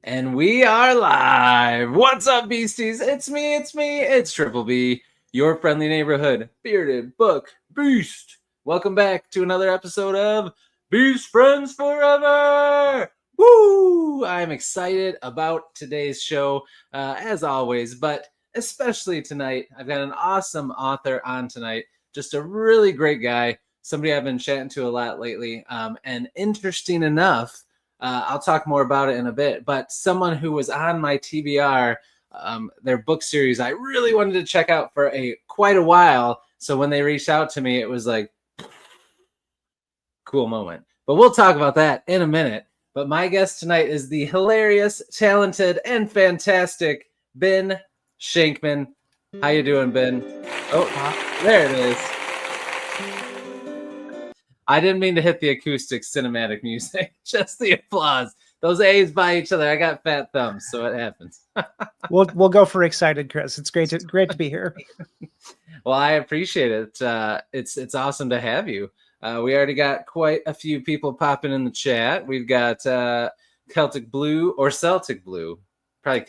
And we are live. What's up, beasties? It's me, it's Triple B, your friendly neighborhood bearded book beast. Welcome back to another episode of Beast Friends Forever. Woo! I'm excited about today's show, as always, but especially tonight. I've got an awesome author on tonight, just a really great guy, somebody I've been chatting to a lot lately, and interesting enough. I'll talk more about it in a bit, but someone who was on my TBR, their book series, I really wanted to check out for quite a while. So when they reached out to me, it was like, cool moment. But we'll talk about that in a minute. But my guest tonight is the hilarious, talented, and fantastic Ben Schenkman. How you doing, Ben? Oh, there it is. I didn't mean to hit the acoustic cinematic music, just the applause. Those A's by each other. I got fat thumbs, so it happens. We'll go for excited, Chris. It's great to be here. Well, I appreciate it. It's awesome to have you. We already got quite a few people popping in the chat. We've got Celtic Blue or Celtic Blue, probably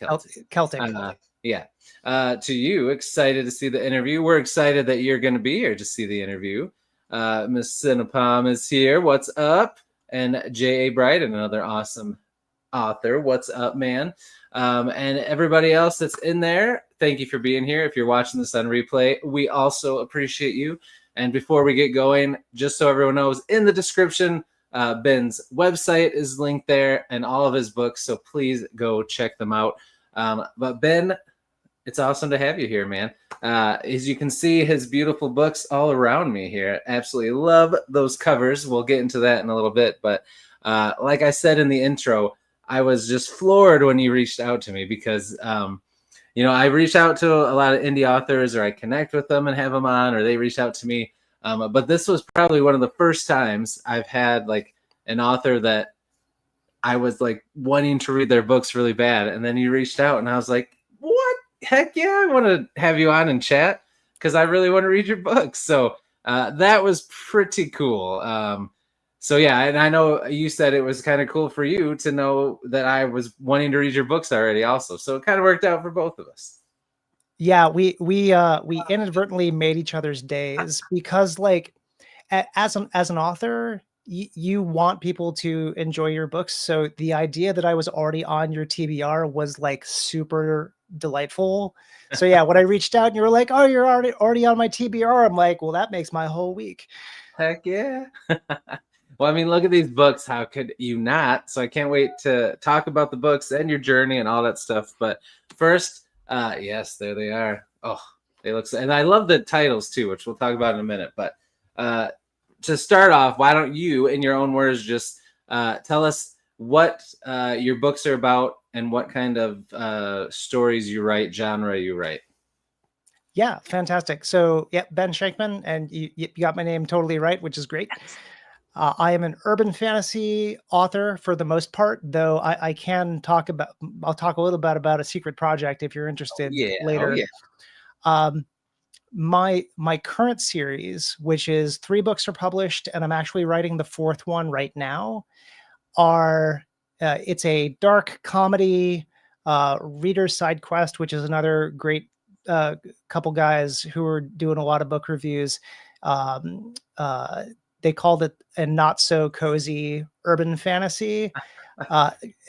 Celtic. Yeah. To you, excited to see the interview. We're excited that you're going to be here to see the interview. Miss Cinepalm is here. What's up? And J.A. Bryden, another awesome author. What's up, man? And everybody else that's in there, thank you for being here. If you're watching this on replay, we also appreciate you. And before we get going, just so everyone knows, in the description, Ben's website is linked there and all of his books, so please go check them out. But Ben, it's awesome to have you here, man. As you can see, his beautiful books all around me here. Absolutely love those covers. We'll get into that in a little bit. But like I said in the intro, I was just floored when you reached out to me because, I reach out to a lot of indie authors, or I connect with them and have them on, or they reach out to me. But this was probably one of the first times I've had like an author that I was like wanting to read their books really bad. And then you reached out and I was like, what? Heck yeah, I want to have you on and chat because I really want to read your books. So that was pretty cool. So yeah, and I know you said it was kind of cool for you to know that I was wanting to read your books already also. So it kind of worked out for both of us. Yeah, we inadvertently made each other's days because like as an author, you want people to enjoy your books. So the idea that I was already on your TBR was like super delightful. So yeah, when I reached out and you were like, "Oh, you're already on my TBR," I'm like, "Well, that makes my whole week." Heck yeah. Well, I mean, look at these books. How could you not? So I can't wait to talk about the books and your journey and all that stuff. But first, yes, there they are. Oh, they look, and I love the titles too, which we'll talk about in a minute. But to start off, why don't you, in your own words, just tell us what your books are about and what kind of stories you write, genre you write. Yeah, fantastic. So, yeah, Ben Schenkman, and you got my name totally right, which is great. I am an urban fantasy author for the most part, though I'll talk a little bit about a secret project if you're interested later. My current series, which is 3 books are published, and I'm actually writing the 4th one right now, it's a dark comedy, Reader's Side Quest, which is another great couple guys who are doing a lot of book reviews. They called it a not so cozy urban fantasy,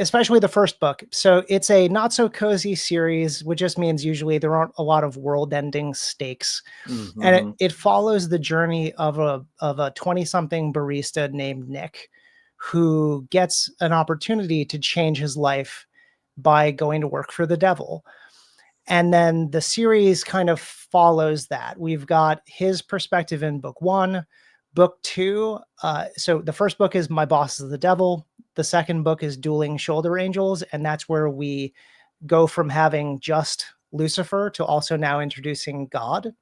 especially the first book. So it's a not so cozy series, which just means usually there aren't a lot of world ending stakes. Mm-hmm. And it follows the journey of a 20-something barista named Nick, who gets an opportunity to change his life by going to work for the devil. And then the series kind of follows that. We've got his perspective in book 1. Book 2, so the first book is My Boss is the Devil. The second book is Dueling Shoulder Angels, and that's where we go from having just Lucifer to also now introducing God.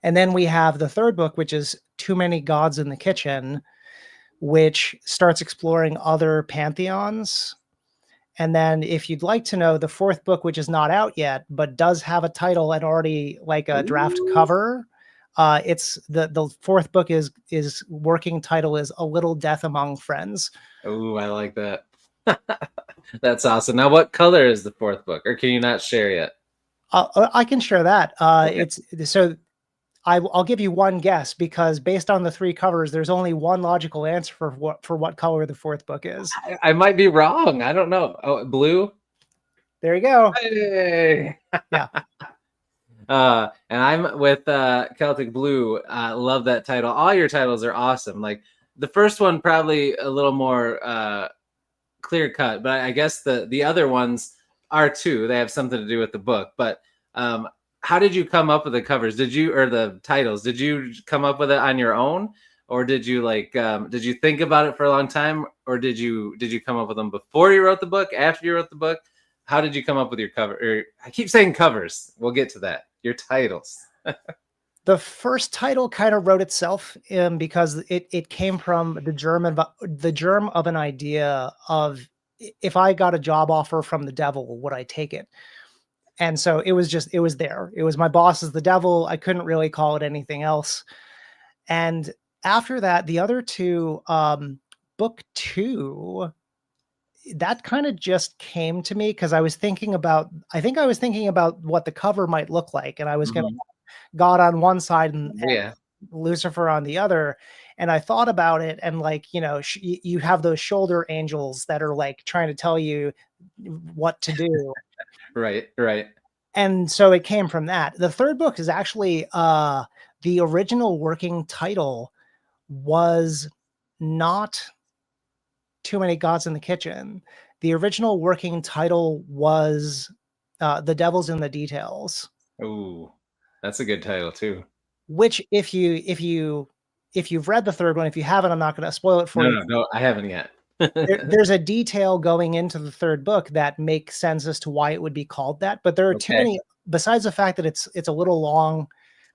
And then we have the third book, which is Too Many Gods in the Kitchen, which starts exploring other pantheons. And then if you'd like to know, the 4th book, which is not out yet, but does have a title and already like a draft cover, it's the 4th book is working title is A Little Death Among Friends. Oh, I like that. That's awesome. Now, what color is the fourth book, or can you not share yet? I can share that. Okay. It's so I'll give you one guess because based on the three covers, there's only one logical answer for what color the fourth book is. I might be wrong. I don't know. Oh, blue. There you go. Hey. Yeah. And I'm with Celtic Blue. Love that title. All your titles are awesome. Like the first one, probably a little more clear cut, but I guess the other ones are too. They have something to do with the book. But how did you come up with the covers? Did you, or the titles? Did you come up with it on your own, or did you did you think about it for a long time, or did you come up with them before you wrote the book? After you wrote the book? How did you come up with your cover? Or, I keep saying covers. We'll get to that. Your titles. The first title kind of wrote itself because it came from the germ of an idea of if I got a job offer from the devil, would I take it? And so it was there. It was my boss is the devil. I couldn't really call it anything else. And after that, the other two, book two, that kind of just came to me because I think I was thinking about what the cover might look like. And I was going to Mhm. God on one side and Oh, yeah. Lucifer on the other. And I thought about it and like, you have those shoulder angels that are like trying to tell you what to do. Right. Right. And so it came from that. The third book is actually the original working title was not Too Many Gods in the Kitchen. The original working title was The Devil's in the Details, Ooh, that's a good title too. which if you've read the third one, if you haven't, I'm not going to spoil it for No, you. no, no. I haven't yet. There's a detail going into the third book that makes sense as to why it would be called that, but there are too Okay. many, besides the fact that it's a little long,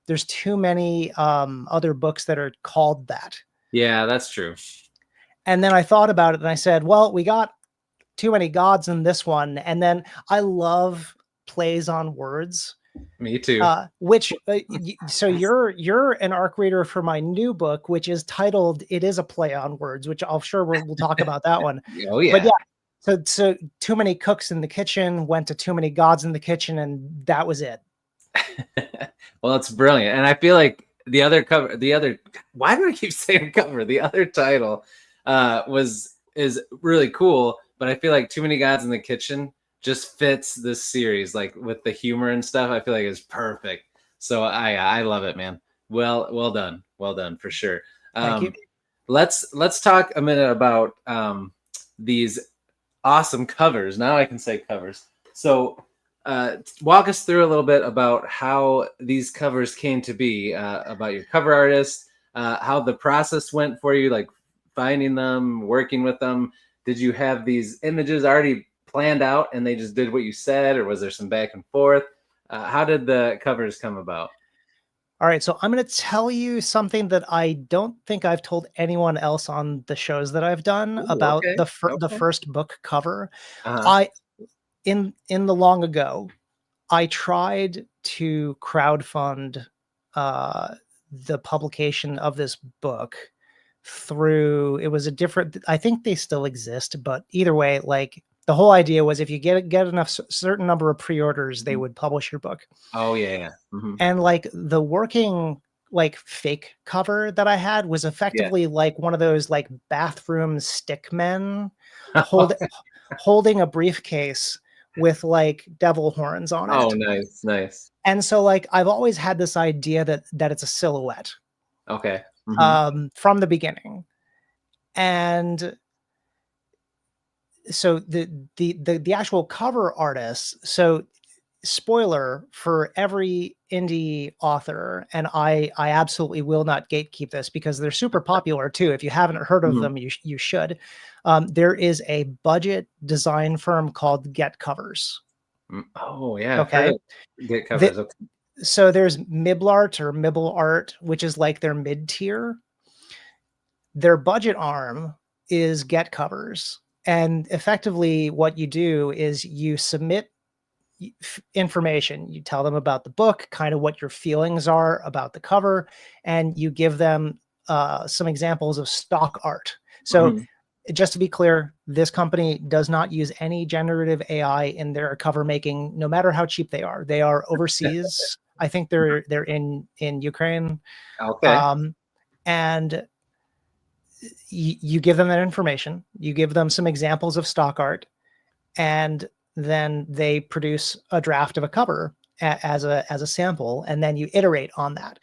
there's too many other books that are called that. Yeah, that's true. And then I thought about it and I said, well, we got Too Many Gods in this one. And then I love plays on words. Me too. So you're an arc reader for my new book, which is titled "It Is a Play on Words," which I'm sure we'll talk about that one. Oh But yeah. yeah, so Too Many Cooks in the Kitchen went to Too Many Gods in the Kitchen, and that was it. Well, it's brilliant, and I feel like the other cover, the other. Why do I keep saying cover? The other title is really cool, but I feel like Too Many Gods in the Kitchen just fits this series, like with the humor and stuff. I feel like it's perfect. So I love it, man. Well done, for sure. Thank you. Um, let's talk a minute about these awesome covers. Now I can say covers. So walk us through a little bit about how these covers came to be, about your cover artist, how the process went for you, like finding them, working with them. Did you have these images already planned out and they just did what you said, or was there some back and forth? How did the covers come about? All right, so I'm going to tell you something that I don't think I've told anyone else on the shows that I've done Ooh, about okay. the Okay. first book cover. Uh-huh. I in the long ago, I tried to crowdfund uh, the publication of this book through it was a different I think they still exist, but either way, like the whole idea was if you get enough certain number of pre-orders, they would publish your book. Oh yeah, yeah. Hmm. And like the working like fake cover that I had was Yeah. effectively like one of those like bathroom stick men hold, holding a briefcase with like devil horns on Oh, it. nice, nice. And so like I've always had this idea that it's a silhouette Okay. Hmm. from the beginning. And so the actual cover artist, so spoiler for every indie author, and I absolutely will not gatekeep this because they're super popular too. If you haven't heard of Hmm. them, you should. There is a budget design firm called Get Covers. Oh yeah, I've heard Okay, of Get the, covers. Okay. so there's Miblart or Mibble Art, which is like their mid tier. Their budget arm is Get Covers, and effectively what you do is you submit information. You tell them about the book, kind of what your feelings are about the cover, and you give them some examples of stock art. So Mhm. just to be clear, this company does not use any generative AI in their cover making, no matter how cheap they are. They are overseas. I think they're in Ukraine. Okay. And you give them that information, you give them some examples of stock art, and then they produce a draft of a cover as a sample, and then you iterate on that.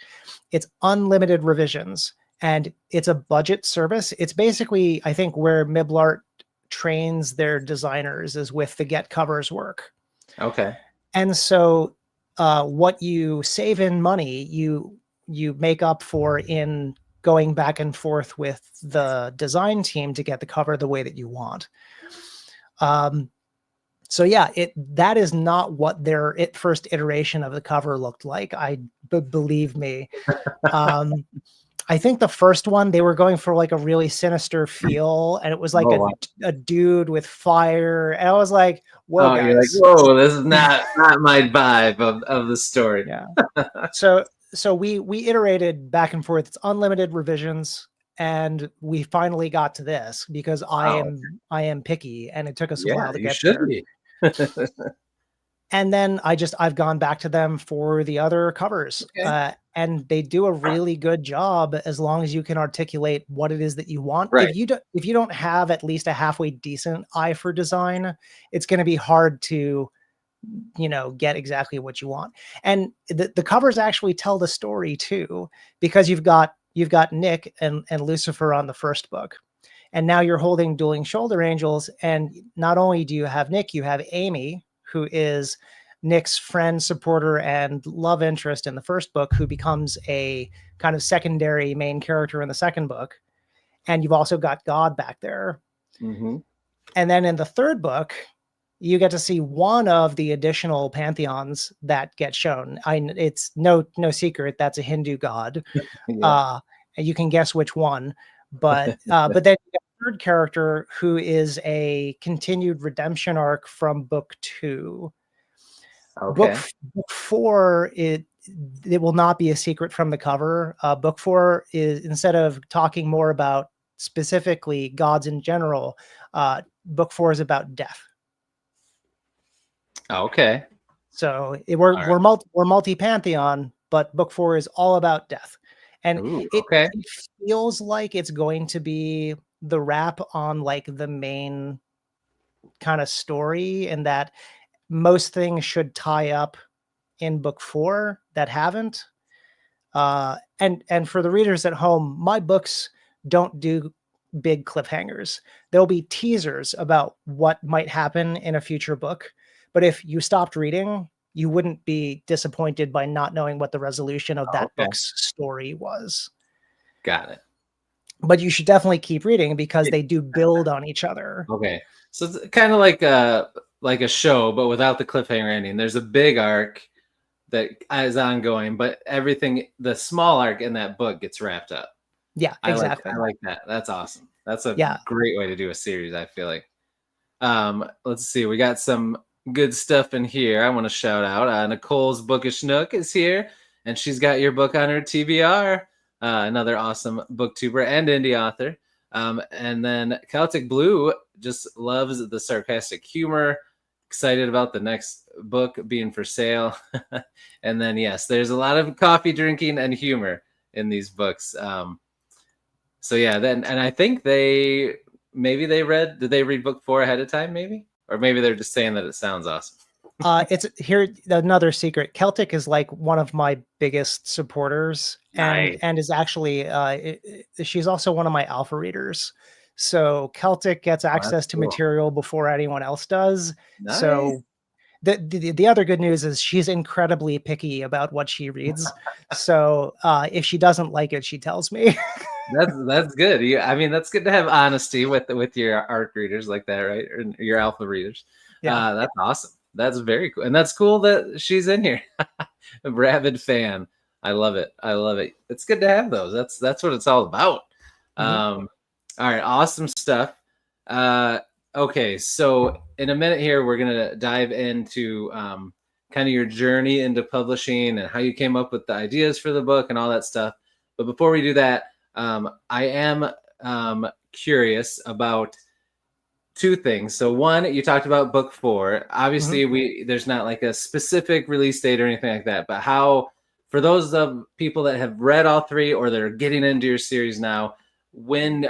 It's unlimited revisions, and it's a budget service. It's basically, I think, where Miblart trains their designers is with the get covers work. Okay. And so what you save in money, you make up for in going back and forth with the design team to get the cover the way that you want. So yeah, that is not what their first iteration of the cover looked like. Believe me. I think the first one, they were going for like a really sinister feel, and it was like Wow. a dude with fire. And I was like, whoa, Oh, you're like, guys. whoa, this is not my vibe of the story. Yeah. So we iterated back and forth. It's unlimited revisions, and we finally got to this because Wow. I am picky, and it took us a Yeah, while to you get should there. be. And then I've gone back to them for the other covers. Okay. And they do a really good job as long as you can articulate what it is that you want. Right. If you don't have at least a halfway decent eye for design, it's going to be hard to, get exactly what you want. And the covers actually tell the story too, because you've got Nick and Lucifer on the first book. And now you're holding Dueling Shoulder Angels. And not only do you have Nick, you have Amy, who is Nick's friend, supporter, and love interest in the first book, who becomes a kind of secondary main character in the second book. And you've also got God back there. Mm-hmm. And then in the third book, you get to see one of the additional pantheons that get shown. It's no secret that's a Hindu god. Yeah. And you can guess which one. But then you get a third character who is a continued redemption arc from book 2. Book Okay. 4, it will not be a secret from the cover. Book 4 is, instead of talking more about specifically gods in general, book 4 is about death. Okay. So we're multi pantheon, but book 4 is all about death, and Ooh, it okay. feels like it's going to be the wrap on like the main kind of story, and that most things should tie up in book 4 that haven't. And for the readers at home, my books don't do big cliffhangers. There'll be teasers about what might happen in a future book. But if you stopped reading, you wouldn't be disappointed by not knowing what the resolution of that Okay. book's story was. Got it. But you should definitely keep reading because they do build on each other. Okay. So it's kind of like a show, but without the cliffhanger ending. There's a big arc that is ongoing, but everything, the small arc in that book gets wrapped up. Yeah, exactly. I like that. That's awesome. That's a Yeah. great way to do a series, I feel like. Let's see. We got some good stuff in here. I want to shout out. Nicole's Bookish Nook is here, and she's got your book on her TBR. Another awesome booktuber and indie author. And then Celtic Blue just loves the sarcastic humor. Excited about the next book being for sale. And then, yes, there's a lot of coffee drinking and humor in these books. So yeah, then, and I think did they read book 4 ahead of time, maybe? Or maybe they're just saying that it sounds awesome. It's here. Another secret. Celtic is like one of my biggest supporters, Nice. and is actually she's also one of my alpha readers. So Celtic gets access to Cool. material before anyone else does. Nice. So the other good news is she's incredibly picky about what she reads. So if she doesn't like it, she tells me. That's good. I mean, that's good to have honesty with your ARC readers like that, right? Or your alpha readers. Yeah. That's awesome. That's very cool, and that's cool that she's in here. A rabid fan. I love it. I love it. It's good to have those. That's what it's all about. Mm-hmm. All right, awesome stuff. Okay, so in a minute here, we're gonna dive into kind of your journey into publishing and how you came up with the ideas for the book and all that stuff. But before we do that, I am curious about two things. So one, you talked about book 4. Obviously, there's not like a specific release date or anything like that, but how, for those of people that have read all 3 or that are getting into your series now, when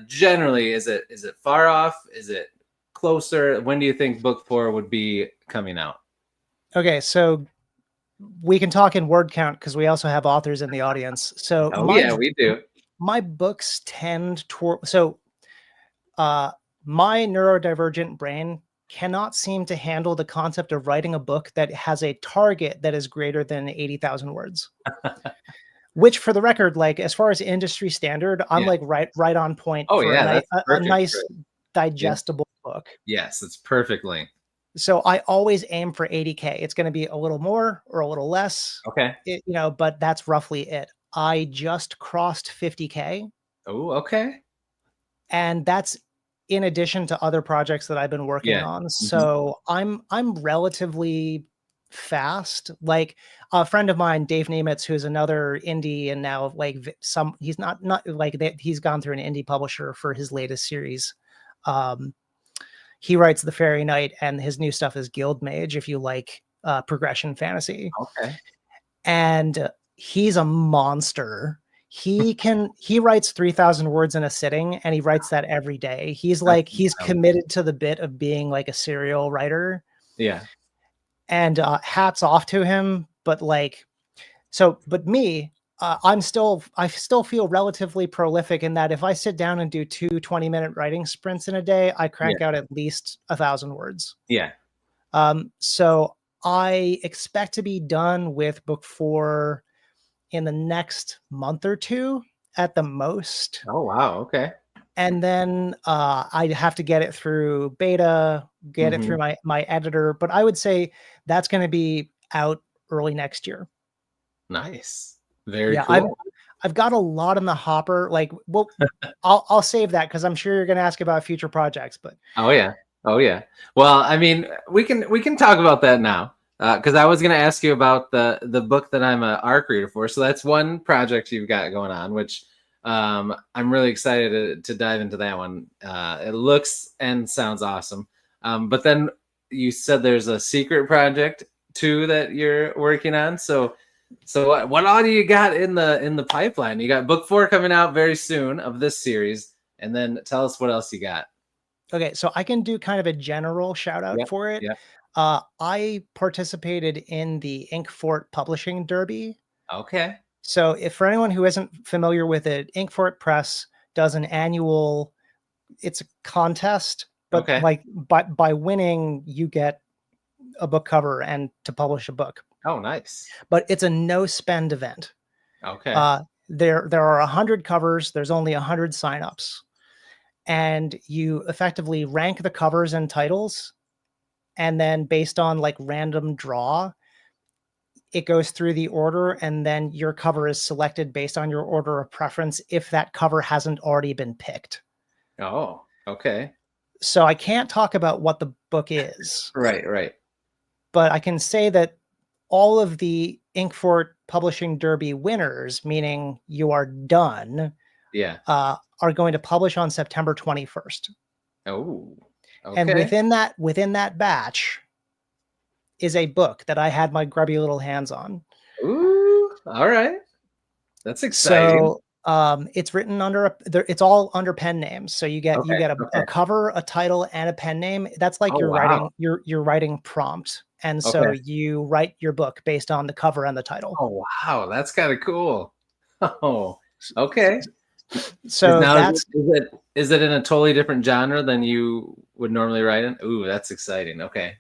generally is it far off? Is it closer? When do you think book 4 would be coming out? Okay, so we can talk in word count because we also have authors in the audience. So yeah, we do. My books tend toward, so my neurodivergent brain cannot seem to handle the concept of writing a book that has a target that is greater than 80,000 words. Which, for the record, like as far as industry standard, I'm like right on point for a nice digestible book. Yes, it's perfect length. So I always aim for 80K. It's going to be a little more or a little less. Okay. But that's roughly it. I just crossed 50K. Oh, okay. And that's in addition to other projects that I've been working on. So I'm relatively fast. Like a friend of mine, Dave Nemitz, who's another indie, and now like he's not like he's gone through an indie publisher for his latest series. He writes The Fairy Knight, and his new stuff is Guild Mage, if you like progression fantasy. Okay. And he's a monster. He writes 3,000 words in a sitting, and he writes that every day. He's committed to the bit of being like a serial writer. Yeah. And hats off to him. But me, I still feel relatively prolific in that if I sit down and do 2 20-minute writing sprints in a day, I crank out at least 1,000 words. Yeah. So I expect to be done with book 4 in the next month or 2 at the most. Oh, wow. Okay. And then I have to get it through beta, get it through my editor. But I would say that's going to be out early next year. Nice. Very cool. I've got a lot in the hopper. Like, well, I'll save that because I'm sure you're going to ask about future projects. But oh yeah. Well, I mean, we can talk about that now because I was going to ask you about the book that I'm an ARC reader for. So that's one project you've got going on, which I'm really excited to dive into that one. It looks and sounds awesome. But then you said there's a secret project too that you're working on. So what all do you got in the pipeline? You got book 4 coming out very soon of this series, and then tell us what else you got. Okay, so I can do kind of a general shout out for it. Yeah. I participated in the Inkfort Publishing Derby. Okay. So if for anyone who isn't familiar with it, Inkfort Press does an annual, it's a contest, but like by winning, you get a book cover and to publish a book. Oh, nice. But it's a no spend event. Okay. There are 100 covers. There's only 100 signups. And you effectively rank the covers and titles. And then based on like random draw, it goes through the order, and then your cover is selected based on your order of preference if that cover hasn't already been picked. Oh, okay. So I can't talk about what the book is. Right. But I can say that all of the Inkfort Publishing Derby winners, meaning you are done, are going to publish on September 21st. Oh, okay. And within that batch is a book that I had my grubby little hands on. Ooh, all right. That's exciting. So it's written under it's all under pen names. So you get a cover, a title, and a pen name. That's like your writing prompt. And so you write your book based on the cover and the title. Oh, wow. That's kind of cool. Oh, okay. So is it in a totally different genre than you would normally write in? Ooh, that's exciting. Okay.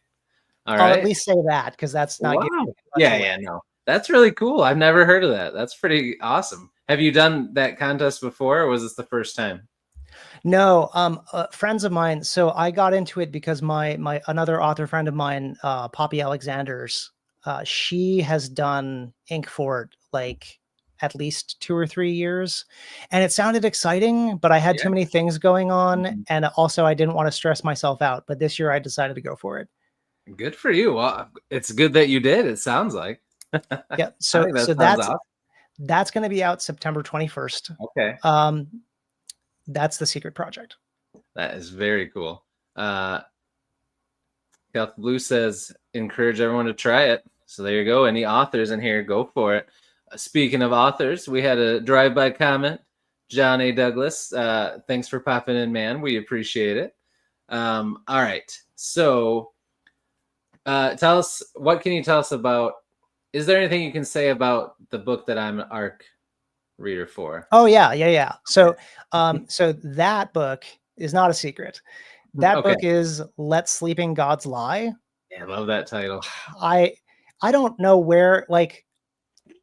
All right. I'll at least say that because that's not. Wow. No. That's really cool. I've never heard of that. That's pretty awesome. Have you done that contest before, or was this the first time? No, friends of mine. So I got into it because my another author friend of mine, Poppy Alexanders, she has done Inkfort like at least 2 or 3 years, and it sounded exciting, but I had too many things going on, and also I didn't want to stress myself out. But this year I decided to go for it. Good for you. Well, it's good that you did. It sounds like. Yeah. So that's going to be out September 21st. Okay. that's the secret project. That is very cool. Health Blue says, encourage everyone to try it. So there you go. Any authors in here, go for it. Speaking of authors, we had a drive-by comment. John A. Douglas, thanks for popping in, man. We appreciate it. All right. So tell us, what can you tell us about, is there anything you can say about the book that I'm an ARC reader for? Oh yeah. So so that book is not a secret. That Okay. book is Let Sleeping Gods Lie. Yeah, I love that title. I don't know where, like,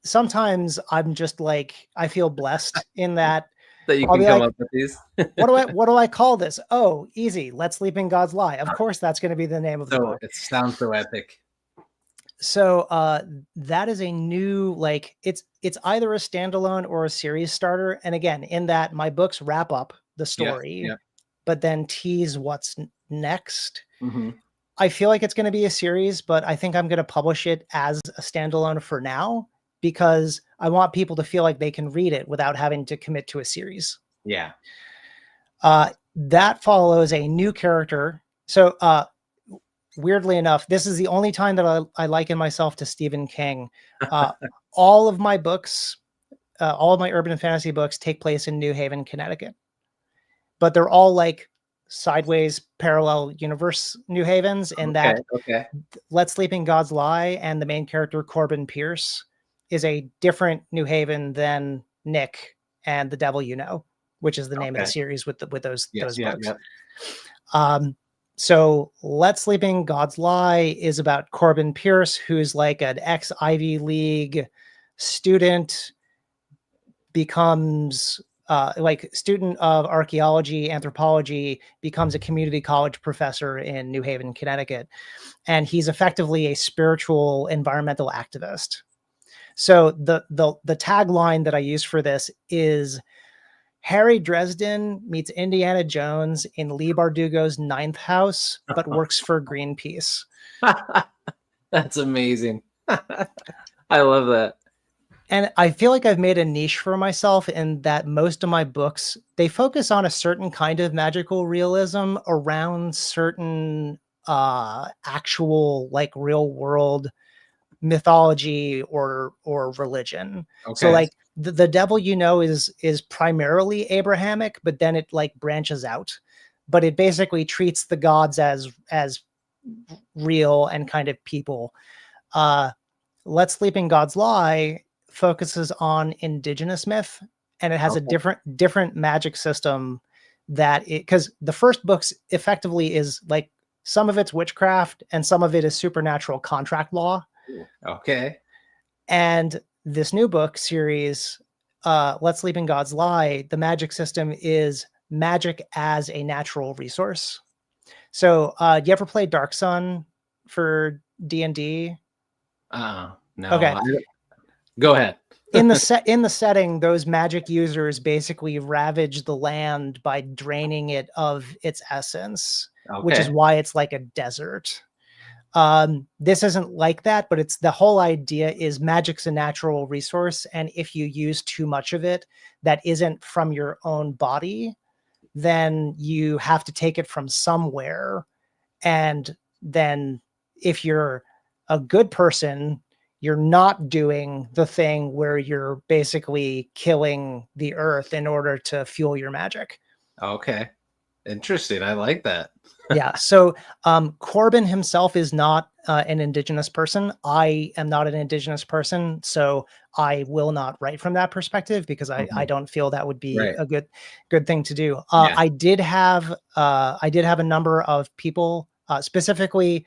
sometimes I'm just like, I feel blessed in that That you I'll can be come like, up with these. what do I call this? Oh, easy. Let Sleeping Gods Lie. Of course that's going to be the name of the So book. it sounds so epic. So that is a new, like, it's either a standalone or a series starter. And again, in that my books wrap up the story, Yeah. but then tease what's next. Mm-hmm. I feel like it's going to be a series, but I think I'm going to publish it as a standalone for now because I want people to feel like they can read it without having to commit to a series. Yeah. That follows a new character. So weirdly enough, this is the only time that I liken myself to Stephen King. All of my books, all of my urban fantasy books take place in New Haven, Connecticut, but they're all like sideways parallel universe New Havens in that Let Sleeping Gods Lie and the main character Corbin Pierce is a different New Haven than Nick and The Devil You Know, which is the name of the series with those books. So Let Sleeping Gods Lie is about Corbin Pierce, who's like an ex-Ivy League student, becomes like student of archaeology, anthropology, becomes a community college professor in New Haven, Connecticut. And he's effectively a spiritual environmental activist. So the tagline that I use for this is Harry Dresden meets Indiana Jones in Lee Bardugo's ninth house, but works for Greenpeace. That's amazing. I love that. And I feel like I've made a niche for myself in that most of my books, they focus on a certain kind of magical realism around certain actual, like, real world mythology or religion. So like the Devil You Know is primarily Abrahamic, but then it like branches out, but it basically treats the gods as real and kind of people. Let Sleeping Gods Lie focuses on indigenous myth, and it has a different magic system that it, because the first books effectively is like some of it's witchcraft and some of it is supernatural contract law. Okay. And this new book series, Let Sleeping Gods Lie, the magic system is magic as a natural resource. So do you ever play Dark Sun for D&D? No. Okay. Go ahead. in the setting, those magic users basically ravage the land by draining it of its essence, which is why it's like a desert. This isn't like that, but it's the whole idea is magic's a natural resource, and if you use too much of it that isn't from your own body, then you have to take it from somewhere. And then if you're a good person, you're not doing the thing where you're basically killing the earth in order to fuel your magic. Okay. Interesting. I like that. Yeah. So Corbin himself is not an indigenous person. I am not an indigenous person, so I will not write from that perspective because I don't feel that would be a good thing to do. I did have a number of people, specifically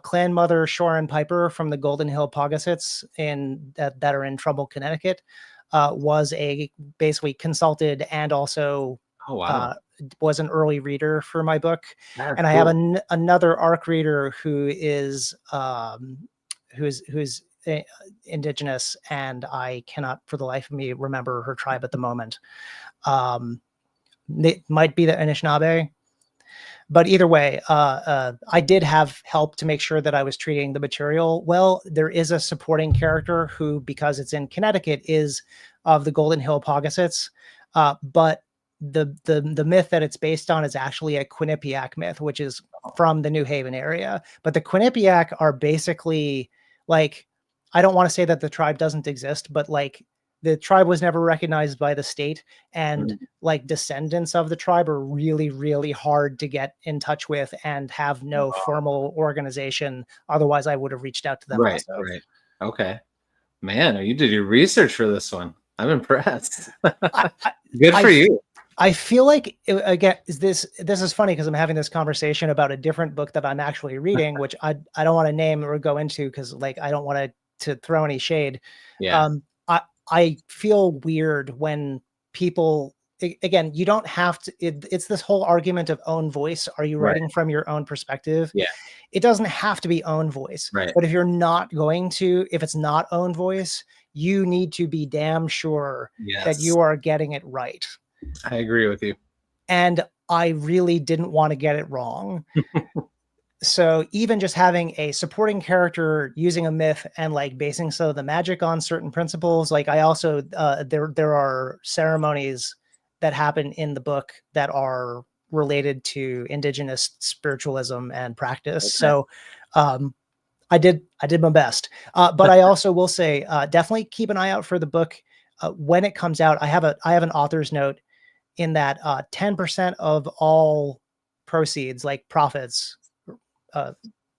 clan mother Shoren Piper from the Golden Hill Pogasets that are in Trumbull, Connecticut, was a basically consulted and also was an early reader for my book. That's and I have another ARC reader who is who's indigenous, and I cannot for the life of me remember her tribe at the moment. It might be the Anishinaabe, but either way, I did have help to make sure that I was treating the material well. There is a supporting character who, because it's in Connecticut, is of the Golden Hill Pogasets, but the myth that it's based on is actually a Quinnipiac myth, which is from the New Haven area. But the Quinnipiac are basically like, I don't want to say that the tribe doesn't exist, but like the tribe was never recognized by the state, and like descendants of the tribe are really, really hard to get in touch with and have no formal organization. Otherwise, I would have reaced out to them Right, also. right. Okay. Man, you did your research for this one. I'm impressed. Good for you. I feel like, again, this is funny because I'm having this conversation about a different book that I'm actually reading, which I don't want to name or go into because like I don't want to throw any shade. Yeah. I feel weird when people, again, you don't have to, it's this whole argument of own voice. Are you writing from your own perspective? Yeah. It doesn't have to be own voice, right. But if you're not going to, if it's not own voice, you need to be damn sure that you are getting it right. I agree with you. And I really didn't want to get it wrong. So even just having a supporting character using a myth and like basing some of the magic on certain principles, like I also there are ceremonies that happen in the book that are related to indigenous spiritualism and practice. So I did my best, but I also will say definitely keep an eye out for the book when it comes out. I have an author's note in that 10% of all proceeds, like profits,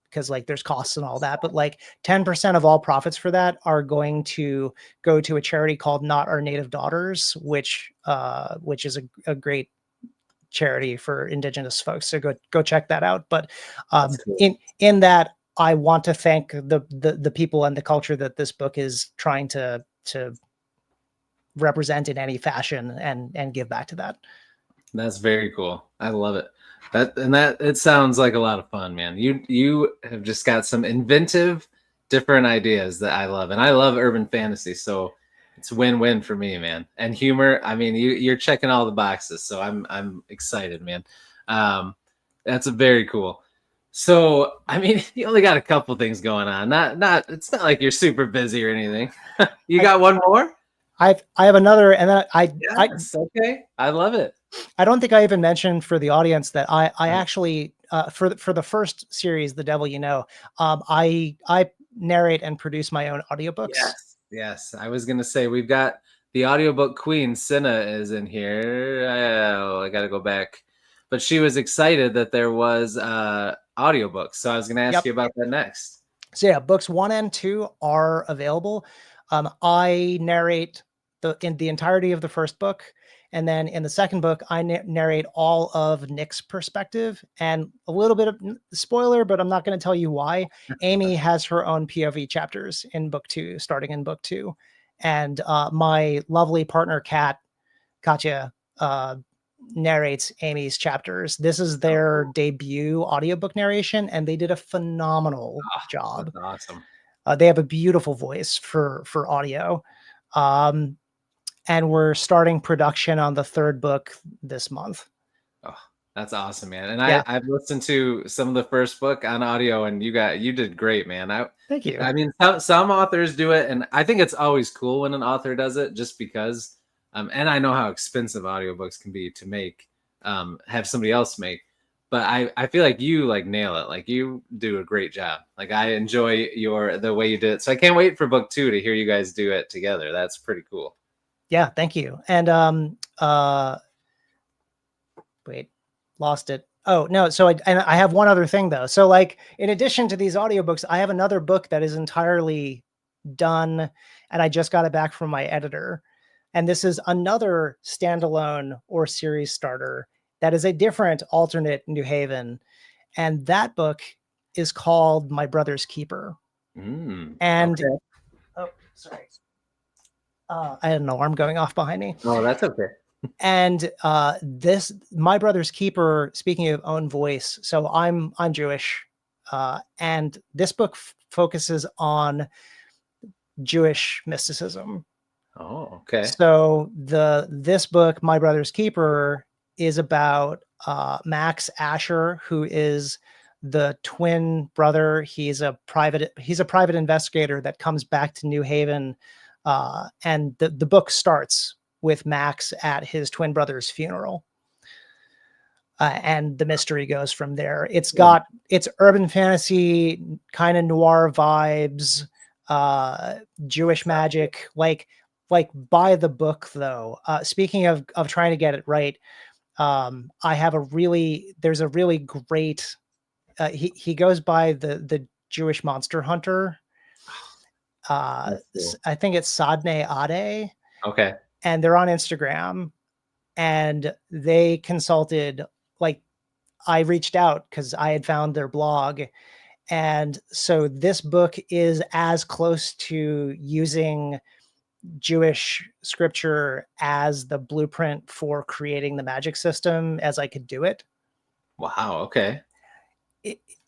because like there's costs and all that, but like 10% of all profits for that are going to go to a charity called Not Our Native Daughters, which is a great charity for indigenous folks. So go check that out. But cool. in that, I want to thank the people and the culture that this book is trying to represent in any fashion and give back to that. That's very cool. I love it. That it sounds like a lot of fun, man. You have just got some inventive, different ideas that I love, and I love urban fantasy, so it's win-win for me, man. And humor, I mean, you're checking all the boxes, so I'm excited, man. That's very cool. So, I mean, you only got a couple things going on. It's not like you're super busy or anything. You got one more? I have another, and then okay. I love it. I don't think I even mentioned for the audience that I actually for the first series, The Devil You Know, I narrate and produce my own audiobooks. Yes. I was gonna say we've got the audiobook queen, Cinna, is in here. I got to go back, but she was excited that there was audiobooks, so I was gonna ask you about that next. So yeah, books 1 and 2 are available. I narrate in the entirety of the first book. And then in the second book, I narrate all of Nick's perspective, and a little bit of spoiler, but I'm not going to tell you why. Amy has her own POV chapters in book 2, starting in book 2. And my lovely partner, Katya, narrates Amy's chapters. This is their debut audiobook narration, and they did a phenomenal job. That's awesome. They have a beautiful voice for audio. And we're starting production on the third book this month. Oh, that's awesome, man. And I've listened to some of the first book on audio, and you did great, man. Thank you. I mean, some authors do it, and I think it's always cool when an author does it, just because, and I know how expensive audiobooks can be to make, have somebody else make, but I feel like you like nail it. Like you do a great job. Like I enjoy the way you did it. So I can't wait for book 2 to hear you guys do it together. That's pretty cool. Yeah, thank you. And wait, lost it. Oh no, so I have one other thing though. So like in addition to these audiobooks, I have another book that is entirely done, and I just got it back from my editor. And this is another standalone or series starter that is a different alternate New Haven. And that book is called My Brother's Keeper. And oh, sorry. I had an alarm going off behind me. Oh, that's okay. And this, My Brother's Keeper, speaking of own voice, so I'm Jewish, and this book focuses on Jewish mysticism. Oh, okay. So this book, My Brother's Keeper, is about Max Asher, who is the twin brother. He's a private investigator that comes back to New Haven. And the book starts with Max at his twin brother's funeral. And the mystery goes from there. It's urban fantasy, kind of noir vibes, Jewish magic, like by the book though. Speaking of trying to get it right, I have there's a really great, he goes by the Jewish monster hunter. Cool. I think it's Sadne Ade. Okay. And they're on Instagram, and they consulted, like, I reached out because I had found their blog. And so this book is as close to using Jewish scripture as the blueprint for creating the magic system as I could do it. Wow. Okay.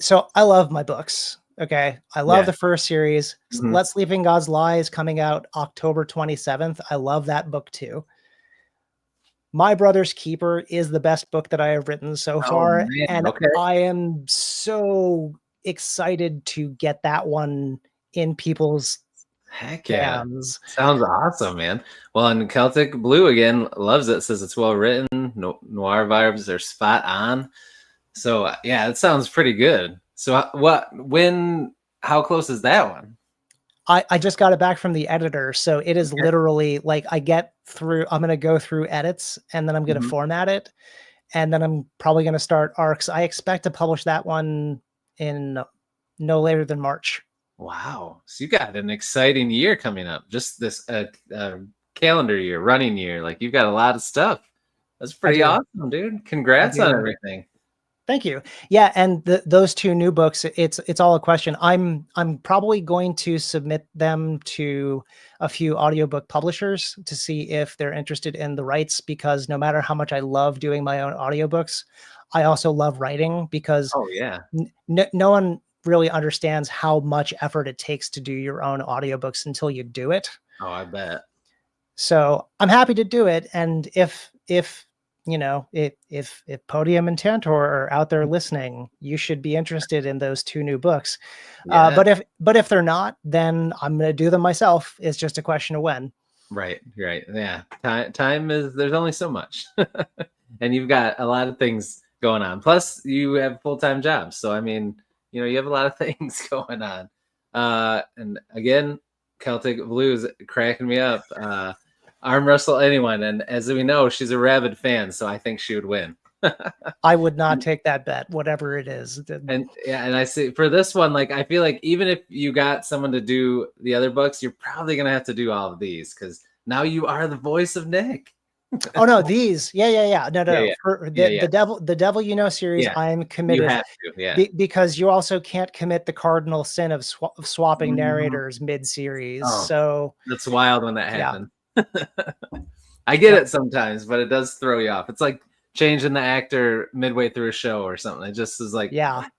So I love my books. Okay. I love the first series. Mhm. Let Sleeping Gods Lie is coming out October 27th. I love that book too. My Brother's Keeper is the best book that I have written so far. Man. And Okay. I am so excited to get that one in people's Heck yeah. hands. Sounds awesome, man. Well, and Celtic Blue again loves it, says it's well written. Noir vibes are spot on. So yeah, it sounds pretty good. So how close is that one? I just got it back from the editor. So it is literally like I'm going to go through edits, and then I'm going to format it. And then I'm probably going to start arcs. I expect to publish that one in no later than March. Wow. So you got an exciting year coming up. Just this calendar year, running year. Like you've got a lot of stuff. That's pretty awesome, dude. Congrats on everything. Thank you. Yeah, and those two new books, it's all a question. I'm probably going to submit them to a few audiobook publishers to see if they're interested in the rights, because no matter how much I love doing my own audiobooks, I also love writing, because no one really understands how much effort it takes to do your own audiobooks until you do it. Oh, I bet. So I'm happy to do it. And if you know, if Podium and Tantor are out there listening, you should be interested in those two new books. Yeah. But if they're not, then I'm going to do them myself. It's just a question of when. Right. Yeah. Time is, there's only so much. And you've got a lot of things going on. Plus you have full-time jobs. So, I mean, you know, you have a lot of things going on. And again, Celtic Blue is cracking me up. Arm wrestle anyone, and as we know, she's a rabid fan, so I think she would win. I would not take that bet, whatever it is. And yeah, and I see for this one, like I feel like even if you got someone to do the other books, you're probably gonna have to do all of these, because now you are the voice of Nick. Oh no, these, yeah. No. Yeah. For the devil you know series, I'm committed. You have to, because you also can't commit the cardinal sin of swapping narrators mid-series. Oh, so that's wild when that happens. I get it sometimes, but it does throw you off. It's like changing the actor midway through a show or something. It just is like, what?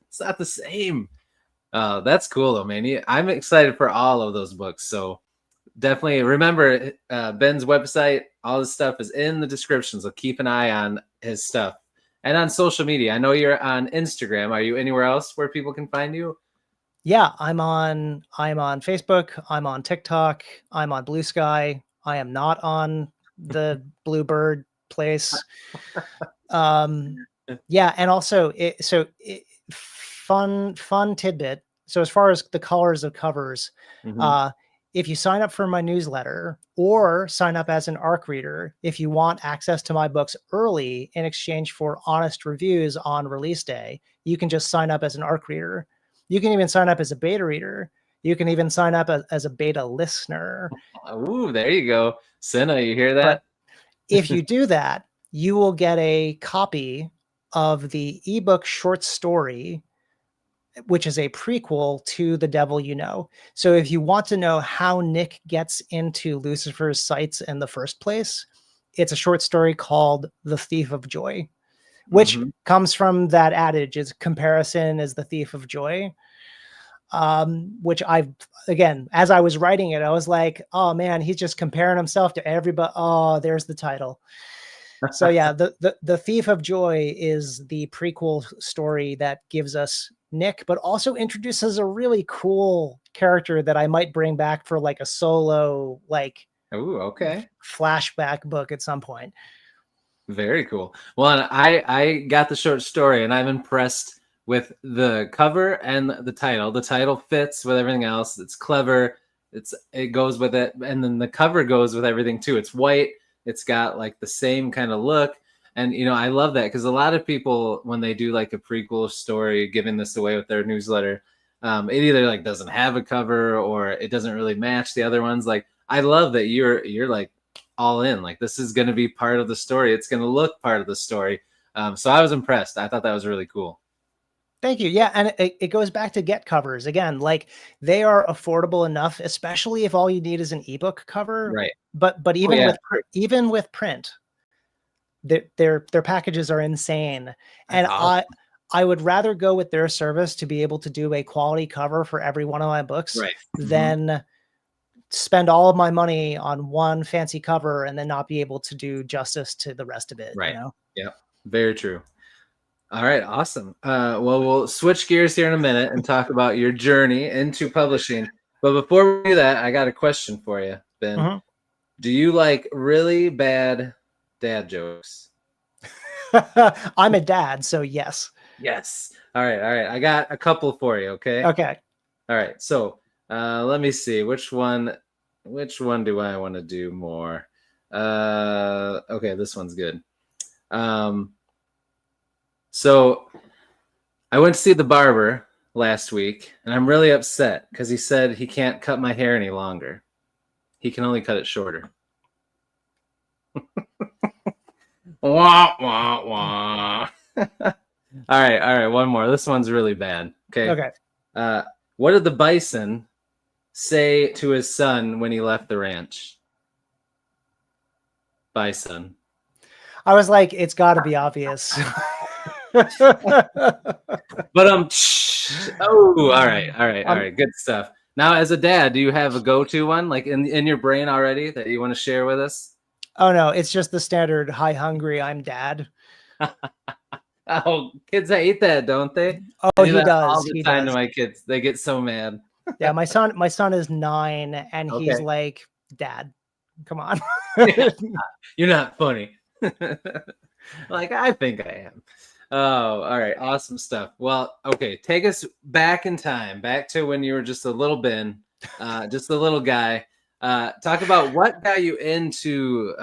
It's not the same. That's cool though, man. I'm excited for all of those books. So definitely remember Ben's website. All this stuff is in the description. So keep an eye on his stuff and on social media. I know you're on Instagram. Are you anywhere else where people can find you? Yeah, I'm on Facebook. I'm on TikTok. I'm on Blue Sky. I am not on the Bluebird place. Yeah, and also fun tidbit. So as far as the colors of covers, if you sign up for my newsletter or sign up as an ARC reader, if you want access to my books early in exchange for honest reviews on release day, you can just sign up as an ARC reader. You can even sign up as a beta reader. You can even sign up as a beta listener. Ooh, there you go. Senna, you hear that? But if you do that, you will get a copy of the ebook short story, which is a prequel to The Devil You Know. So if you want to know how Nick gets into Lucifer's sights in the first place, it's a short story called The Thief of Joy, which comes from that adage, is comparison is the thief of joy. Which again, as I was writing it, I was like, oh man, he's just comparing himself to everybody. Oh, there's the title. So yeah, the Thief of Joy is the prequel story that gives us Nick, but also introduces a really cool character that I might bring back for like a solo, like Ooh, okay. flashback book at some point. Very cool. Well, and I got the short story, and I'm impressed with the cover and the title. The title fits with everything else. It's clever. It goes with it, and then the cover goes with everything too. It's white. It's got like the same kind of look, and I love that because a lot of people, when they do like a prequel story, giving this away with their newsletter, it either like doesn't have a cover or it doesn't really match the other ones. Like I love that you're like all in. Like this is going to be part of the story. It's going to look part of the story. So I was impressed. I thought that was really cool. Thank you. Yeah, and it goes back to get covers again. Like they are affordable enough, especially if all you need is an ebook cover. Right. But Oh, even yeah. even with print, their packages are insane. And That's awesome. I would rather go with their service to be able to do a quality cover for every one of my books Right. than spend all of my money on one fancy cover and then not be able to do justice to the rest of it. Right. You know? Yeah. Very true. All right. Awesome. Well, we'll switch gears here in a minute and talk about your journey into publishing. But before we do that, I got a question for you, Ben. Mhm. Do you like really bad dad jokes? I'm a dad, so yes. Yes. All right. All right. I got a couple for you. Okay. Okay. All right. So let me see which one do I want to do more? Okay, this one's good. So I went to see the barber last week, and I'm really upset because he said he can't cut my hair any longer. He can only cut it shorter. Wah, wah, wah. All right, one more. This one's really bad. Okay. What did the bison say to his son when he left the ranch? Bison. I was like, it's got to be obvious. But oh, all right, good stuff. Now, as a dad, do you have a go-to one like in your brain already that you want to share with us? Oh no, it's just the standard "Hi, hungry, I'm dad." Oh, kids hate that, don't they? Oh, he does. All the time to my kids. They get so mad. Yeah, my son is 9, and he's like, "Dad, come on." You're not funny. Like, I think I am. Oh, all right. Awesome stuff. Well, okay. Take us back in time, back to when you were just a little Ben, just a little guy. Talk about what got you into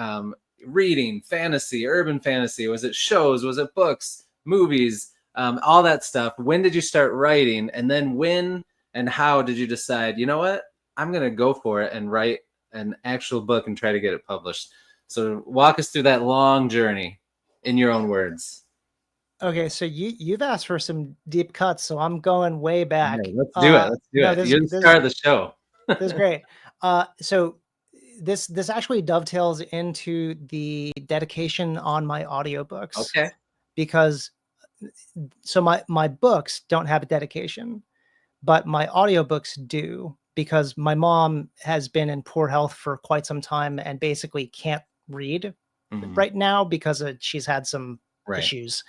reading fantasy, urban fantasy. Was it shows? Was it books, movies, all that stuff? When did you start writing? And then when and how did you decide, you know what? I'm going to go for it and write an actual book and try to get it published. So walk us through that long journey in your own words. Okay, so you've asked for some deep cuts, so I'm going way back. Yeah, let's do it. Let's do it. You're the star of the show. This is great. So this actually dovetails into the dedication on my audiobooks. Okay. Because so my books don't have a dedication, but my audiobooks do, because my mom has been in poor health for quite some time and basically can't read right now because she's had some issues.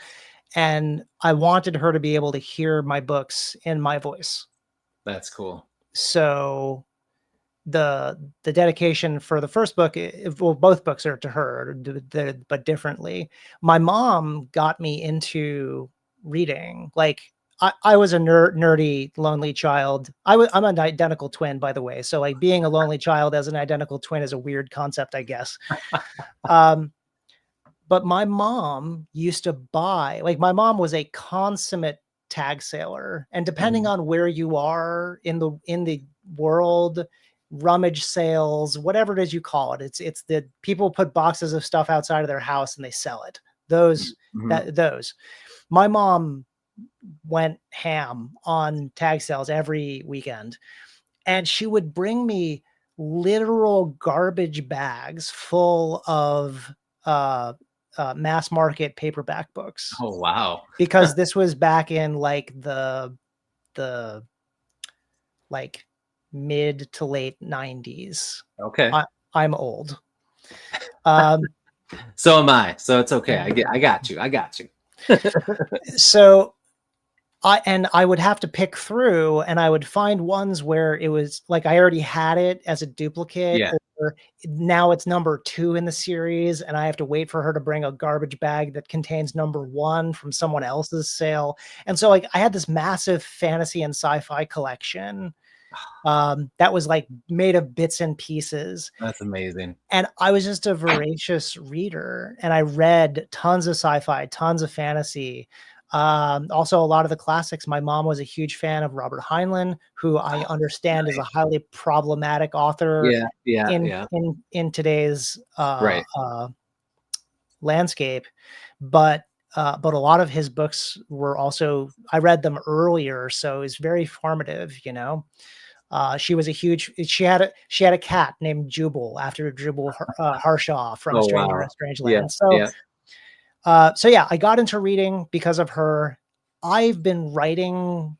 And I wanted her to be able to hear my books in my voice. That's cool. So the dedication for the first book, well, both books are to her, but differently. My mom got me into reading. Like I was a nerdy, lonely child. I'm an identical twin, by the way. So like being a lonely child as an identical twin is a weird concept, I guess. But my mom used to buy, like my mom was a consummate tag sailor, and depending on where you are in the world, rummage sales, whatever it is you call it, it's the people put boxes of stuff outside of their house and they sell it. Those. My mom went ham on tag sales every weekend, and she would bring me literal garbage bags full of mass market paperback books. Oh, wow. Because this was back in like the like mid to late 90s. Okay. I'm old. So am I. So it's okay. I got you. So I would have to pick through, and I would find ones where it was like I already had it as a duplicate, Now it's number 2 in the series, and I have to wait for her to bring a garbage bag that contains number 1 from someone else's sale. And so like I had this massive fantasy and sci-fi collection that was like made of bits and pieces. That's amazing. And I was just a voracious reader, and I read tons of sci-fi, tons of fantasy. Also a lot of the classics. My mom was a huge fan of Robert Heinlein, who I understand is a highly problematic author in today's Right. landscape. But a lot of his books were also, I read them earlier, so it's very formative, you know. She was a huge, she had a cat named Jubal after Jubal Harshaw from A Stranger in a Strange Land. So yeah, I got into reading because of her. I've been writing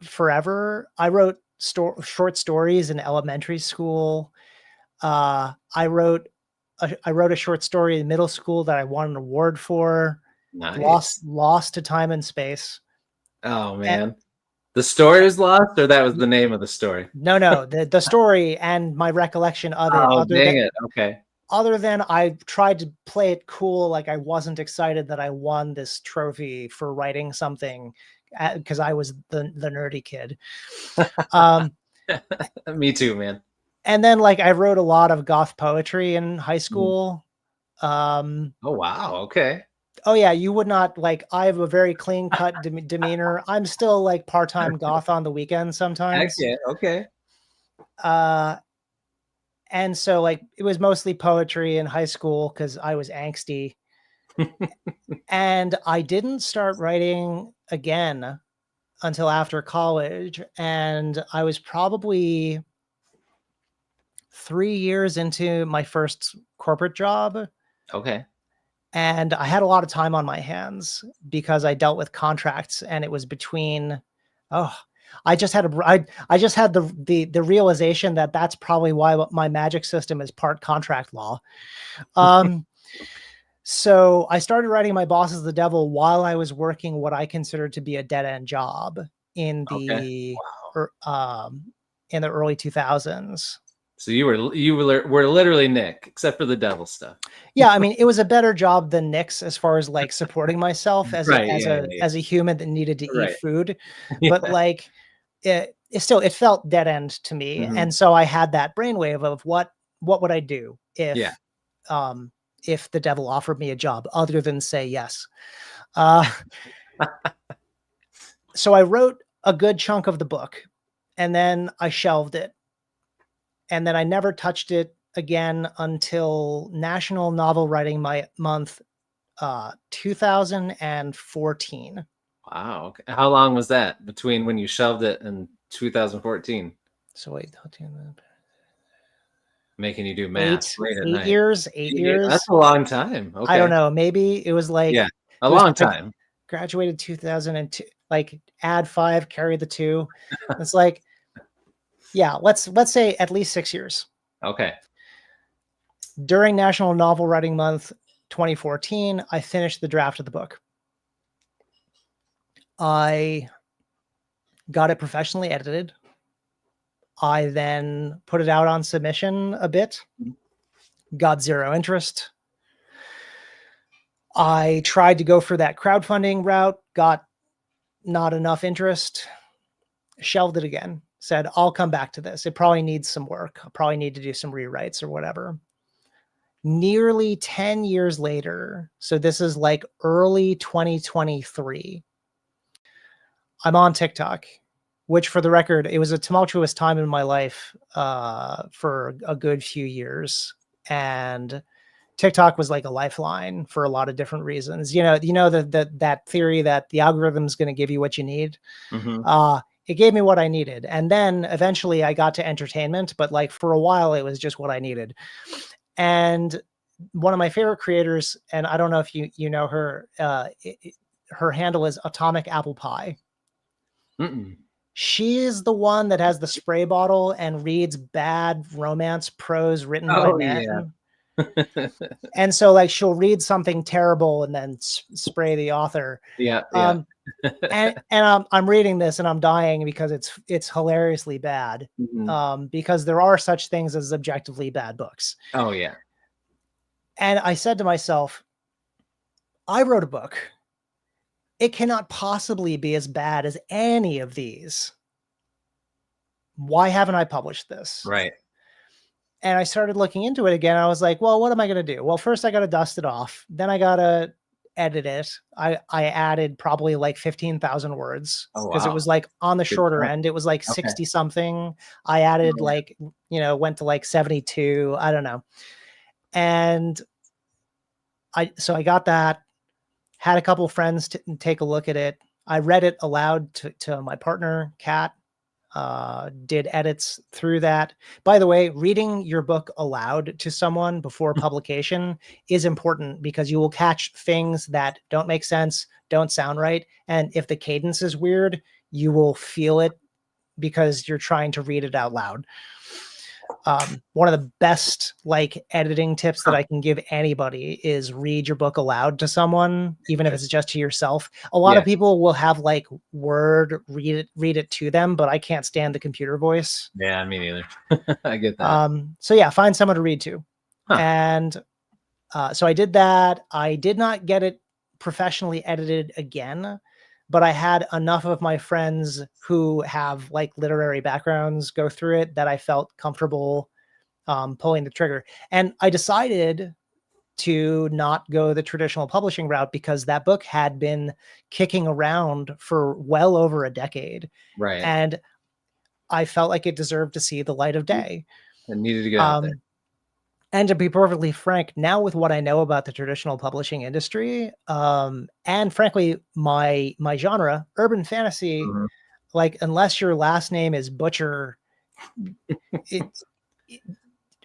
forever. I wrote short stories in elementary school. I wrote a short story in middle school that I won an award for. Nice. Lost to Time and Space. Oh man. The story was lost, or that was the name of the story? No, the story and my recollection of it. Oh, dang it. Okay. Other than I tried to play it cool, like I wasn't excited that I won this trophy for writing something because I was the nerdy kid. Me too, man. And then like I wrote a lot of goth poetry in high school. Oh wow. Okay. Oh yeah, you would not like. I have a very clean cut demeanor. I'm still like part-time goth on the weekends sometimes. Okay. And so like it was mostly poetry in high school because I was angsty. And I didn't start writing again until after college. And I was probably 3 years into my first corporate job. Okay. And I had a lot of time on my hands because I dealt with contracts, and it was between, I just had the realization that that's probably why my magic system is part contract law. So I started writing My Boss is the Devil while I was working what I considered to be a dead end job in the early 2000s. So you were literally Nick, except for the devil stuff. Yeah, I mean, it was a better job than Nick's as far as like supporting myself as a human that needed to eat food, but like it felt dead end to me, and so I had that brainwave of what would I do if the devil offered me a job other than say yes. So I wrote a good chunk of the book, and then I shelved it. And then I never touched it again until National Novel Writing Month 2014. Wow. Okay. How long was that between when you shelved it and 2014? So wait, making you do math late at night. 8 years. That's a long time. Okay. I don't know. Maybe it was like a long time. Graduated 2002. Like add 5, carry the 2. It's like. Yeah, let's say at least 6 years. Okay. During National Novel Writing Month 2014, I finished the draft of the book. I got it professionally edited. I then put it out on submission a bit. Got 0 interest. I tried to go for that crowdfunding route. Got not enough interest. Shelved it again. Said, I'll come back to this. It probably needs some work. I'll probably need to do some rewrites or whatever. Nearly 10 years later, so this is like early 2023, I'm on TikTok, which for the record, it was a tumultuous time in my life for a good few years. And TikTok was like a lifeline for a lot of different reasons. You know that theory that the algorithm's going to give you what you need. It gave me what I needed. And then eventually I got to entertainment, but like for a while it was just what I needed. And one of my favorite creators, and I don't know if you know her, her handle is Atomic Apple Pie. She is the one that has the spray bottle and reads bad romance prose written by men. And so like she'll read something terrible and then spray the author. and I'm reading this and I'm dying because it's hilariously bad. Because there are such things as objectively bad books. Oh yeah. And I said to myself, I wrote a book. It cannot possibly be as bad as any of these. Why haven't I published this? Right. And I started looking into it again. I was like, well, what am I going to do? Well, first I got to dust it off. Then I got to edit it. I added probably like 15,000 words Oh because it wow. was like on the Good shorter stuff. end. It was like Okay. 60 something. I added like, went to like 72. I don't know. And so I got that, had a couple friends take a look at it. I read it aloud to my partner, Kat, did edits through that. By the way, reading your book aloud to someone before publication is important because you will catch things that don't make sense, don't sound right. And if the cadence is weird, you will feel it because you're trying to read it out loud. One of the best like editing tips that I can give anybody is read your book aloud to someone, even if it's just to yourself. A lot of people will have like Word read it to them, but I can't stand the computer voice. Yeah, me neither. I get that. So yeah, find someone to read to. Huh. And so I did that. I did not get it professionally edited again, but I had enough of my friends who have like literary backgrounds go through it that I felt comfortable pulling the trigger. And I decided to not go the traditional publishing route because that book had been kicking around for well over a decade. Right. And I felt like it deserved to see the light of day. It needed to get out there. And to be perfectly frank, now with what I know about the traditional publishing industry, and frankly, my genre, urban fantasy, like unless your last name is Butcher,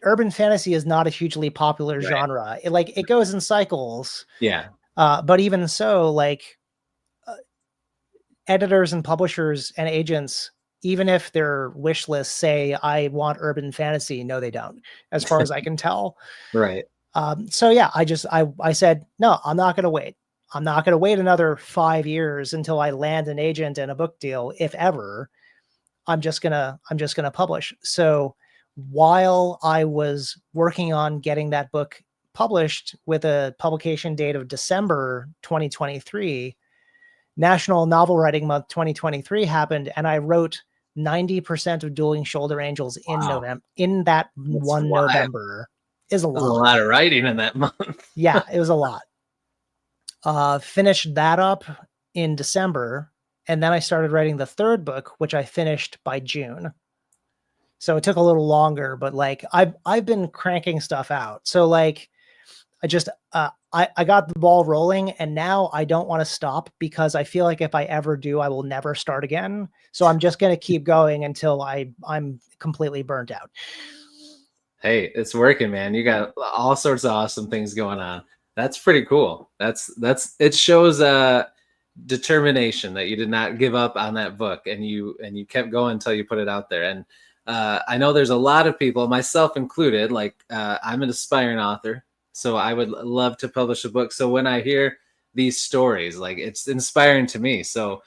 urban fantasy is not a hugely popular genre. It goes in cycles. Yeah. But even so, like editors and publishers and agents, even if their wish lists say, I want urban fantasy, no, they don't, as far as I can tell. Right. So yeah, I said, no, I'm not going to wait. I'm not going to wait another 5 years until I land an agent and a book deal, if ever. I'm just going to publish. So while I was working on getting that book published with a publication date of December 2023, National Novel Writing Month 2023 happened, and I wrote 90% of Dueling Shoulder Angels in November. In that one November is a lot. A lot of writing in that month. Yeah, it was a lot. Finished that up in December, and then I started writing the third book, which I finished by June. So it took a little longer, but like I've been cranking stuff out. So like I just I got the ball rolling, and now I don't want to stop because I feel like if I ever do, I will never start again. So I'm just going to keep going until I'm completely burnt out. Hey, it's working, man. You got all sorts of awesome things going on. That's pretty cool. It shows determination that you did not give up on that book, and you kept going until you put it out there. And I know there's a lot of people, myself included, like I'm an aspiring author, so I would love to publish a book. So when I hear these stories, like it's inspiring to me. So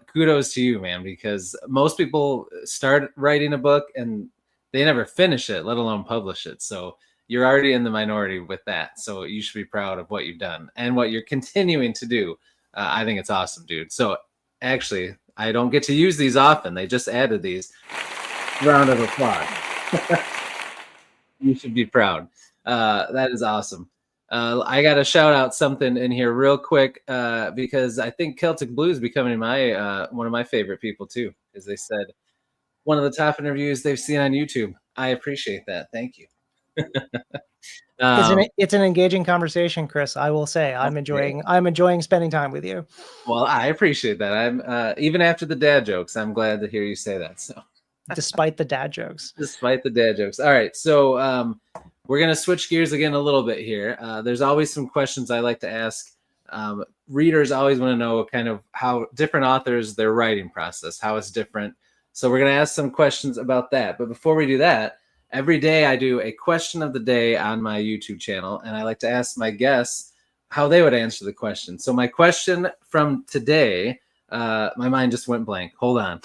kudos to you, man, because most people start writing a book and they never finish it, let alone publish it. So you're already in the minority with that. So you should be proud of what you've done and what you're continuing to do. I think it's awesome, dude. So actually, I don't get to use these often. They just added these. Round of applause. You should be proud. That is awesome. I got to shout out something in here real quick because I think Celtic Blues is becoming one of my favorite people too, because they said one of the top interviews they've seen on YouTube. I appreciate that. Thank you. It's an engaging conversation, Chris. I will say I'm enjoying spending time with you. Well, I appreciate that. I'm even after the dad jokes, I'm glad to hear you say that. So despite the dad jokes. Despite the dad jokes. All right. So we're going to switch gears again a little bit here. There's always some questions I like to ask. Readers always want to know kind of how different authors, their writing process, how it's different. So we're going to ask some questions about that. But before we do that, every day I do a question of the day on my YouTube channel, and I like to ask my guests how they would answer the question. So my question from today, my mind just went blank. Hold on.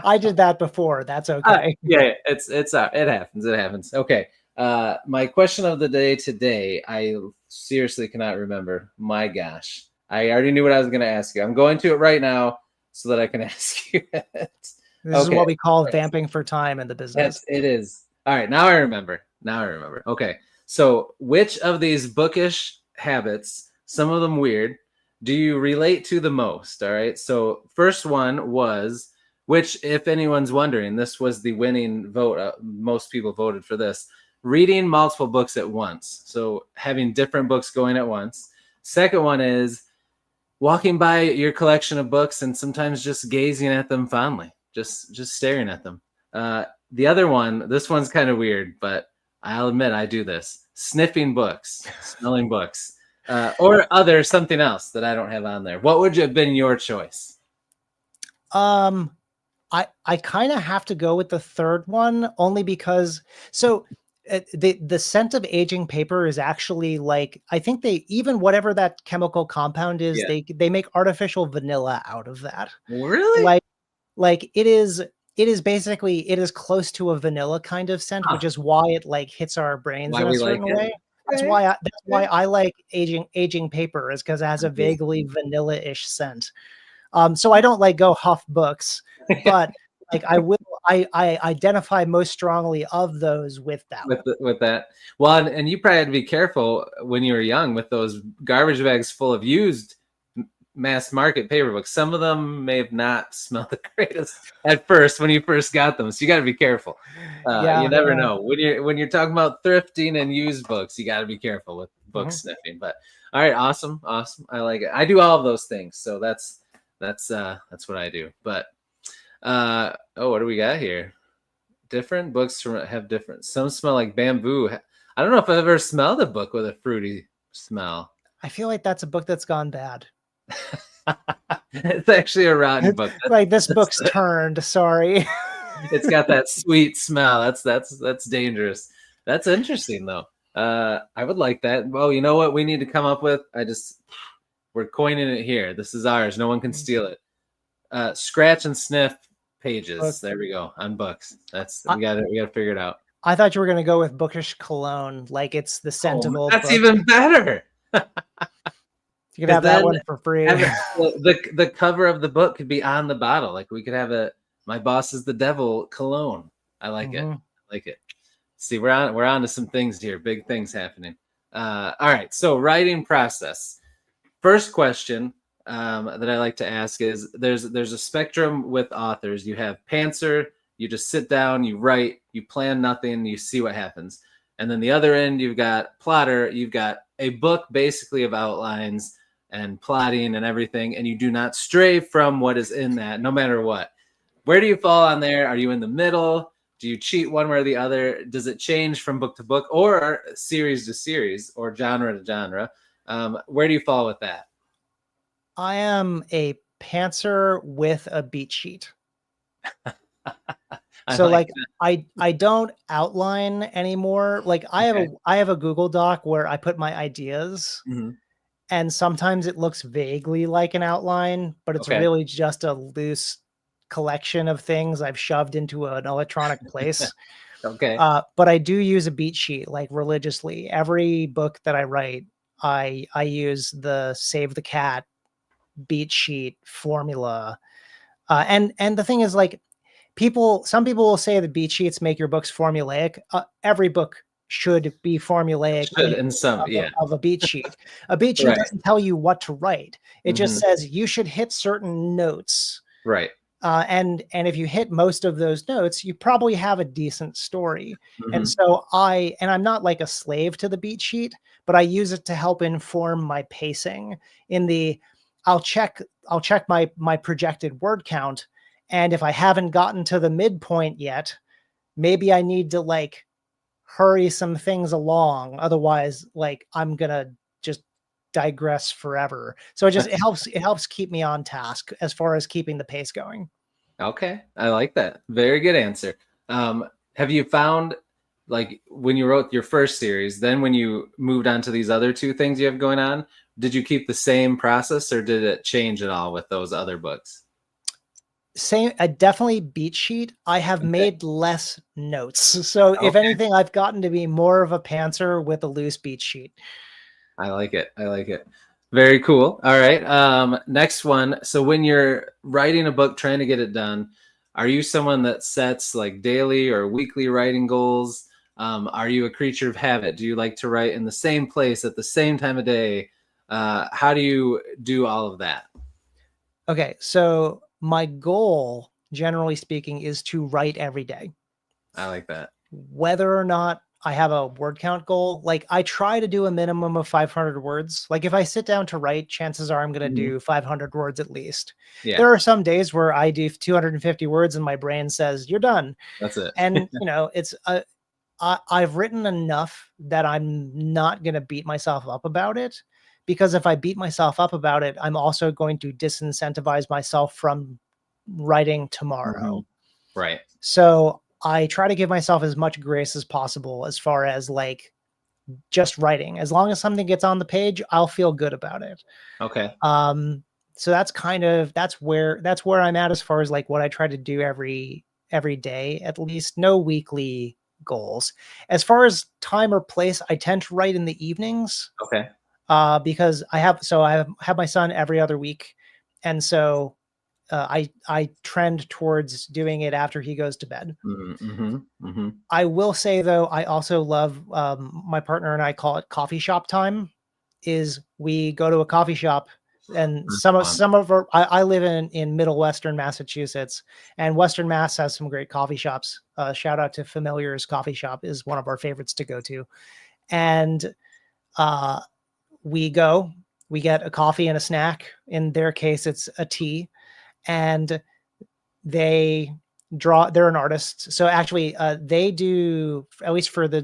I did that before. That's okay. Yeah, it happens. It happens. Okay. My question of the day today, I seriously cannot remember. My gosh, I already knew what I was going to ask you. I'm going to it right now so that I can ask you it. This is Okay. what we call vamping for time in the business. It is. All right. Now I remember. Okay. So, which of these bookish habits, some of them weird, do you relate to the most? All right. So, first one was, which, if anyone's wondering, this was the winning vote. Most people voted for this, reading multiple books at once. So, having different books going at once. Second one is walking by your collection of books and sometimes just gazing at them fondly, just staring at them. The other one, this one's kind of weird, but I'll admit I do this: sniffing books, smelling books, or something else that I don't have on there. What would have been your choice? I kind of have to go with the third one, only because the scent of aging paper is actually like, I think they, even whatever that chemical compound is, Yeah. they make artificial vanilla out of that. Really? Like it is basically, it is close to a vanilla kind of scent, which is why it like hits our brains Why in a we like certain it? way. That's Okay. why I like aging paper, is because it has a vaguely vanilla-ish scent. So I don't like go huff books, but like I identify most strongly of those with that one. With that. Well, and you probably had to be careful when you were young with those garbage bags full of used mass market paper books. Some of them may have not smelled the greatest at first when you first got them, so you got to be careful. You never know when you're talking about thrifting and used books. You got to be careful with book sniffing. But all right, awesome. I like it. I do all of those things, so that's what I do. But what do we got here? Different books have different. Some smell like bamboo. I don't know if I've ever smelled a book with a fruity smell. I feel like that's a book that's gone bad. It's actually a rotten book. Like this book's turned. Sorry. It's got that sweet smell. That's dangerous. That's interesting though. I would like that. Well, you know what we need to come up with? We're coining it here. This is ours. No one can steal it. Scratch and sniff pages. There we go. On books. We got to figure it out. I thought you were gonna go with bookish cologne, like it's the scent of old That's books. even better. You could have that one for free. The cover of the book could be on the bottle. Like we could have My Boss is the Devil cologne. I like it. I like it. See, we're on to some things here. Big things happening. All right. So writing process. First question that I like to ask is there's a spectrum with authors. You have pantser, you just sit down, you write, you plan nothing, you see what happens. And then the other end, you've got plotter, you've got a book basically of outlines and plotting and everything, and you do not stray from what is in that, no matter what. Where do you fall on there? Are you in the middle? Do you cheat one way or the other? Does it change from book to book or series to series or genre to genre? Where do you fall with that? I am a pantser with a beat sheet. So like I don't outline anymore. Like I have a Google Doc where I put my ideas, and sometimes it looks vaguely like an outline, but it's really just a loose collection of things I've shoved into an electronic place. But I do use a beat sheet like religiously. Every book that I write, I use the Save the Cat beat sheet formula. And the thing is, like, some people will say the beat sheets make your books formulaic. Every book should be formulaic of a beat sheet. A beat sheet doesn't tell you what to write. It just says you should hit certain notes. Right. And if you hit most of those notes, you probably have a decent story. And so I'm not like a slave to the beat sheet, but I use it to help inform my pacing. I'll check my projected word count. And if I haven't gotten to the midpoint yet, maybe I need to like hurry some things along. Otherwise, like I'm going to just digress forever. So it helps keep me on task as far as keeping the pace going. Okay. I like that. Very good answer. Have you found like when you wrote your first series, then when you moved on to these other two things you have going on, did you keep the same process or did it change at all with those other books? Same, I definitely beat sheet. I have Okay. made less notes. So if Okay. anything, I've gotten to be more of a pantser with a loose beat sheet. I like it. I like it. Very cool. All right. Next one. So when you're writing a book, trying to get it done, are you someone that sets like daily or weekly writing goals? Are you a creature of habit? Do you like to write in the same place at the same time of day? How do you do all of that? Okay, so my goal, generally speaking, is to write every day. I like that. Whether or not I have a word count goal, like I try to do a minimum of 500 words. Like if I sit down to write, chances are I'm going to Mhm. do 500 words at least. Yeah, There are some days where I do 250 words and my brain says, you're done. that's it. And, it's I've written enough that I'm not going to beat myself up about it, because if I beat myself up about it, I'm also going to disincentivize myself from writing Mhm. tomorrow. Right. So I try to give myself as much grace as possible as far as like just writing. As long as something gets on the page, I'll feel good about it. Okay. Um, so that's where I'm at as far as like what I try to do every day, at least. No weekly goals. As far as time or place, I tend to write in the evenings, Okay. because I have my son every other week, and so I trend towards doing it after he goes to bed. Mm-hmm. Mm-hmm. I will say though, I also love, my partner and I call it coffee shop time. Is we go to a coffee shop, and That's some of fun. some of our I live in middle western Massachusetts, and Western Mass has some great coffee shops. Shout out to Familiar's Coffee Shop, is one of our favorites to go to. And uh, we go, we get a coffee and a snack. In their case, it's a tea, and they they're an artist, so actually they do, at least for the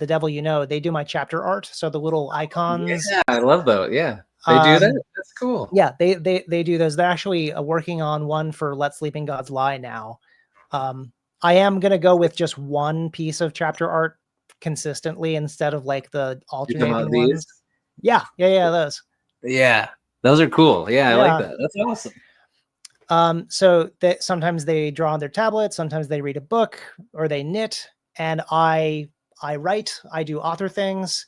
devil they do my chapter art, so the little icons. Yeah, I love that. Yeah, they do that. um That's cool. yeah, they do those. They're actually working on one for Let Sleeping Gods Lie now. I am going to go with just one piece of chapter art consistently instead of like the You talking about alternating these? ones. Yeah, those. Yeah, those are cool. Yeah, I like Yeah. that. That's awesome. So that sometimes they draw on their tablet, sometimes they read a book or they knit, and I write, I do author things,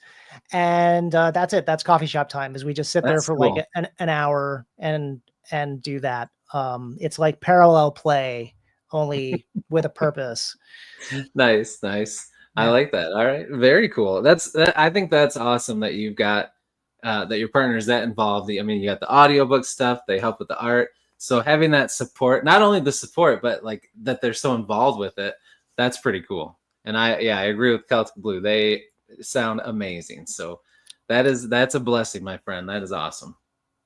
and that's it. That's coffee shop time. Is we just sit there That's for like cool. an hour and do that. It's like parallel play, only with a purpose. Nice, nice. I Yeah. like that. All right, very cool. I think that's awesome that you've got that your partner's that involved. I mean, you got the audiobook stuff. They help with the art. So having that support, not only the support, but like that they're so involved with it, that's pretty cool. And I agree with Celtic Blue. They sound amazing. So that's a blessing, my friend. That is awesome.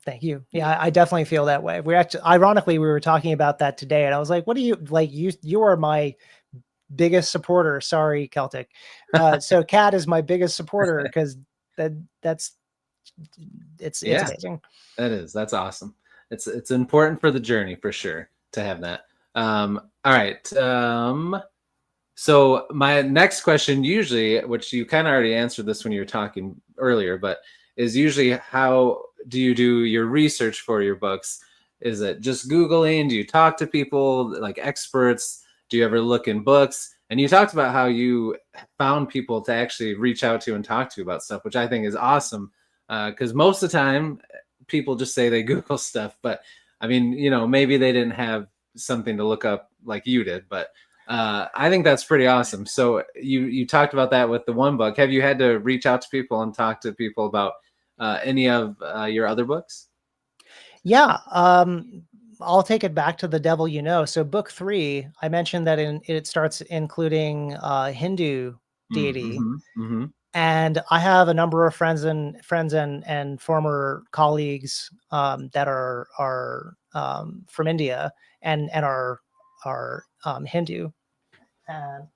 Thank you. Yeah, I definitely feel that way. We actually, ironically, we were talking about that today, and I was like, "What do you like? You are my biggest supporter." Sorry, Celtic. So Kat is my biggest supporter, because that's it's Yeah, amazing. that is. That's awesome. It's important for the journey for sure to have that. All right. So my next question, usually, which you kind of already answered this when you were talking earlier, but is usually how do you do your research for your books? Is it just Googling? Do you talk to people like experts? Do you ever look in books? And you talked about how you found people to actually reach out to and talk to about stuff, which I think is awesome. Because most of the time, people just say they Google stuff, but I mean, maybe they didn't have something to look up like you did, but I think that's pretty awesome. So you talked about that with the one book. Have you had to reach out to people and talk to people about any of your other books? Yeah. I'll take it back to The Devil You Know. So book 3, I mentioned that it starts including Hindu deity. Mm-hmm. Mm-hmm. And I have a number of friends and former colleagues, that are from India, and are Hindu. And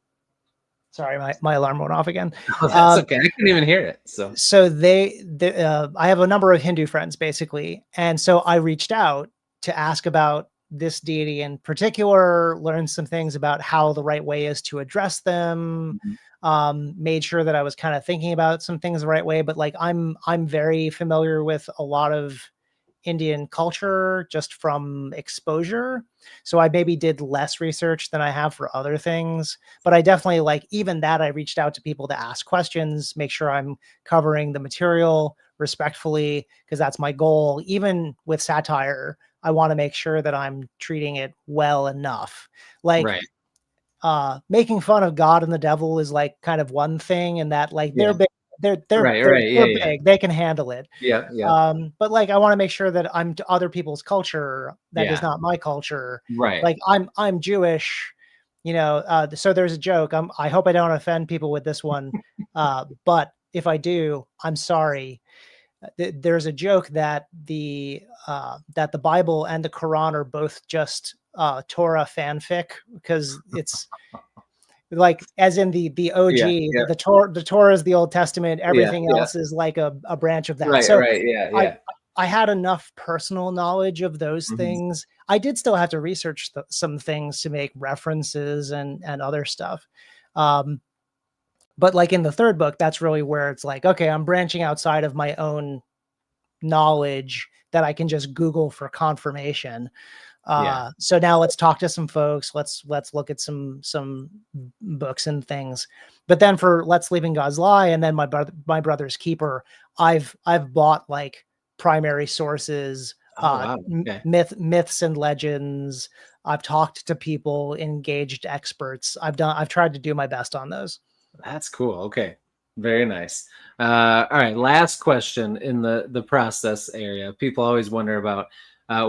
sorry, my alarm went off again. Oh, that's okay. I couldn't even hear it. So So I have a number of Hindu friends basically, and so I reached out to ask about this deity in particular, learned some things about how the right way is to address them, made sure that I was kind of thinking about some things the right way. But like I'm very familiar with a lot of Indian culture just from exposure. So I maybe did less research than I have for other things, but I definitely like even that I reached out to people to ask questions, make sure I'm covering the material respectfully, because that's my goal. Even with satire, I want to make sure that I'm treating it well enough. Like Right. making fun of God and the devil is like kind of one thing, and that like they're Yeah. big, Right. Right. Yeah. they're Yeah. big, they can handle it. Yeah. Yeah. But like I want to make sure that I'm to other people's culture that is Yeah. not my culture. Right. Like I'm Jewish, you know. So there's a joke. I hope I don't offend people with this one, but if I do, I'm sorry. There's a joke that the Bible and the Quran are both just Torah fanfic, because it's like as in the Yeah. OG, Yeah. the Torah is the Old Testament, Yeah. everything Yeah. else is like a branch of that. Right. So Right. Yeah. I Yeah. I had enough personal knowledge of those Mhm. things. I did still have to research some things to make references and other stuff. Um, but like in the third book, that's really where it's like, okay, I'm branching outside of my own knowledge that I can just Google for confirmation. Yeah. So now let's talk to some folks. Let's look at some books and things. But then for Let's Leaving God's Lie and then my brother's Keeper, I've bought like primary sources, Oh wow. Okay. myths and legends. I've talked to people, engaged experts. I've tried to do my best on those. That's cool. Okay. Very nice. All right. Last question in the process area. People always wonder about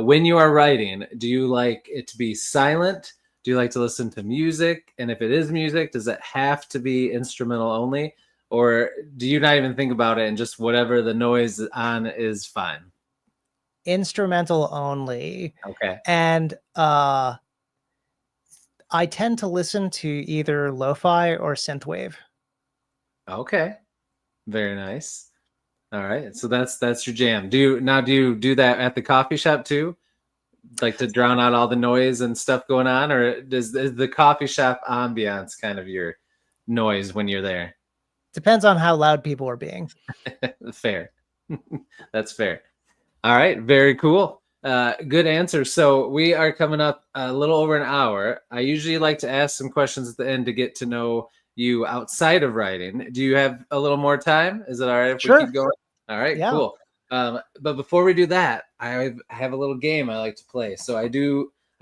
when you are writing, do you like it to be silent? Do you like to listen to music? And if it is music, does it have to be instrumental only? Or do you not even think about it and just whatever the noise on is fine? Instrumental only. Okay. And I tend to listen to either lo-fi or synthwave. Okay. Very nice. All right. So that's your jam. Do you do that at the coffee shop too? Like to drown out all the noise and stuff going on, or is the coffee shop ambiance kind of your noise when you're there? Depends on how loud people are being. Fair. That's fair. All right, very cool. Good answer. So we are coming up a little over an hour. I usually like to ask some questions at the end to get to know you outside of writing. Do you have a little more time? Is it all right if we Sure. keep going? All right, Yeah. cool. But before we do that, I have a little game I like to play. So I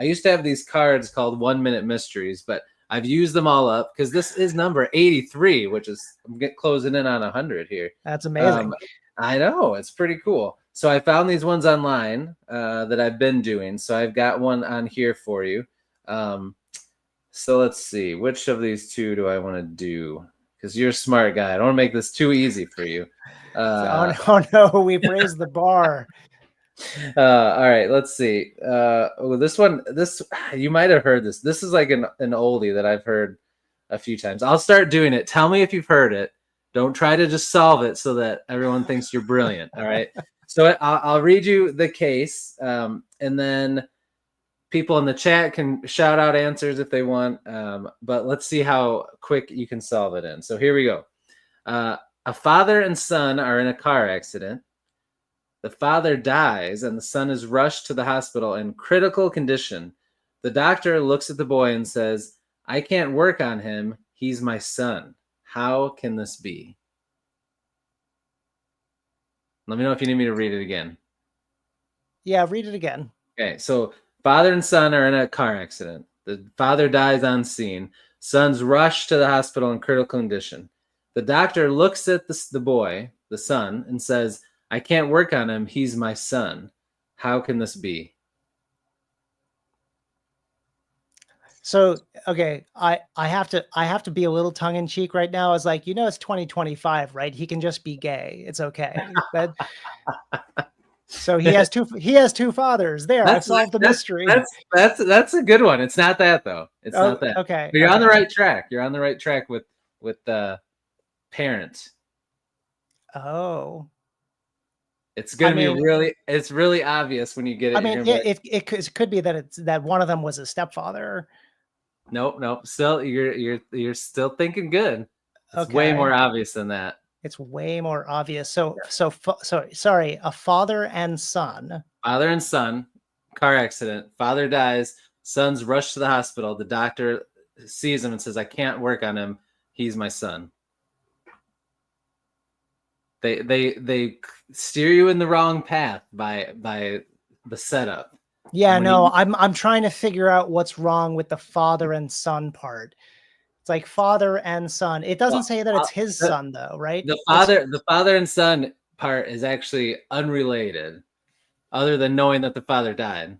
used to have these cards called 1 minute mysteries, but I've used them all up because this is number 83, which is I'm closing in on 100 here. That's amazing. I know, it's pretty cool. So I found these ones online that I've been doing. So I've got one on here for you. So let's see, which of these two do I want to do? Because you're a smart guy. I don't want to make this too easy for you. Oh no, we've raised the bar. All right, let's see. This one, you might have heard this. This is like an oldie that I've heard a few times. I'll start doing it. Tell me if you've heard it. Don't try to just solve it so that everyone thinks you're brilliant. All right. So I'll read you the case, and then people in the chat can shout out answers if they want. But let's see how quick you can solve it in. So here we go. A father and son are in a car accident. The father dies, and the son is rushed to the hospital in critical condition. The doctor looks at the boy and says, "I can't work on him. He's my son. How can this be?" Let me know if you need me to read it again. Yeah, read it again. Okay, so father and son are in a car accident. The father dies on scene. Son's rushed to the hospital in critical condition. The doctor looks at the boy, the son, and says, "I can't work on him. He's my son. How can this be?" So okay, I have to be a little tongue in cheek right now. It's like, it's 2025, right? He can just be gay. It's okay. So he has two fathers. There, I've solved the mystery. That's a good one. It's not that though. It's not that. Okay. But you're on the right track. You're on the right track with the parent. Oh. It's I gonna be mean, really. It's really obvious when you get I it. You're mean, gonna be like, it could be that it's that one of them was a stepfather. nope, nope. Still, you're still thinking good. It's way Okay, more obvious than that. it's way more obvious. So Yeah. sorry, a father and son. Father and son, car accident. Father dies. Son's rushed to the hospital. The doctor sees him and says, "I can't work on him. He's my son." They steer you in the wrong path by the setup. And Yeah, when no, you I'm trying to figure out what's wrong with the father and son part. It's like father and son. It well, doesn't say that uh, it's his the, son though, right? the It's father the father and son part is actually unrelated, other than knowing that the father died.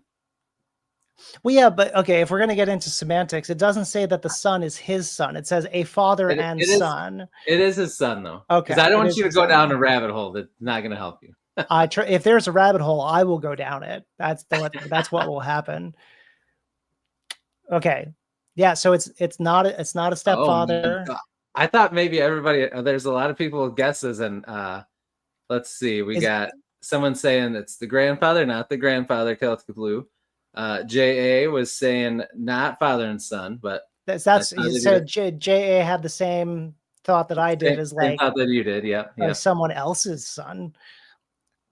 well, yeah, but okay, if we're gonna get into semantics, it doesn't say that the son is his son. It says a father It, and it is son. it is his son though, because I Okay, don't it want is you to his go son. down a rabbit hole that's not going to help you. If there's a rabbit hole, I will go down it. That's what will happen. Okay. Yeah, so it's not a Oh my stepfather. god! I thought maybe everybody. There's a lot of people with guesses, and let's see. We Is got someone saying it's the grandfather, not the grandfather. Celtic Blue. JA was saying not father and son, but that's how they did so it. JA had the same thought that I did, as Same like, thought that you did. Yep, yep. someone else's son.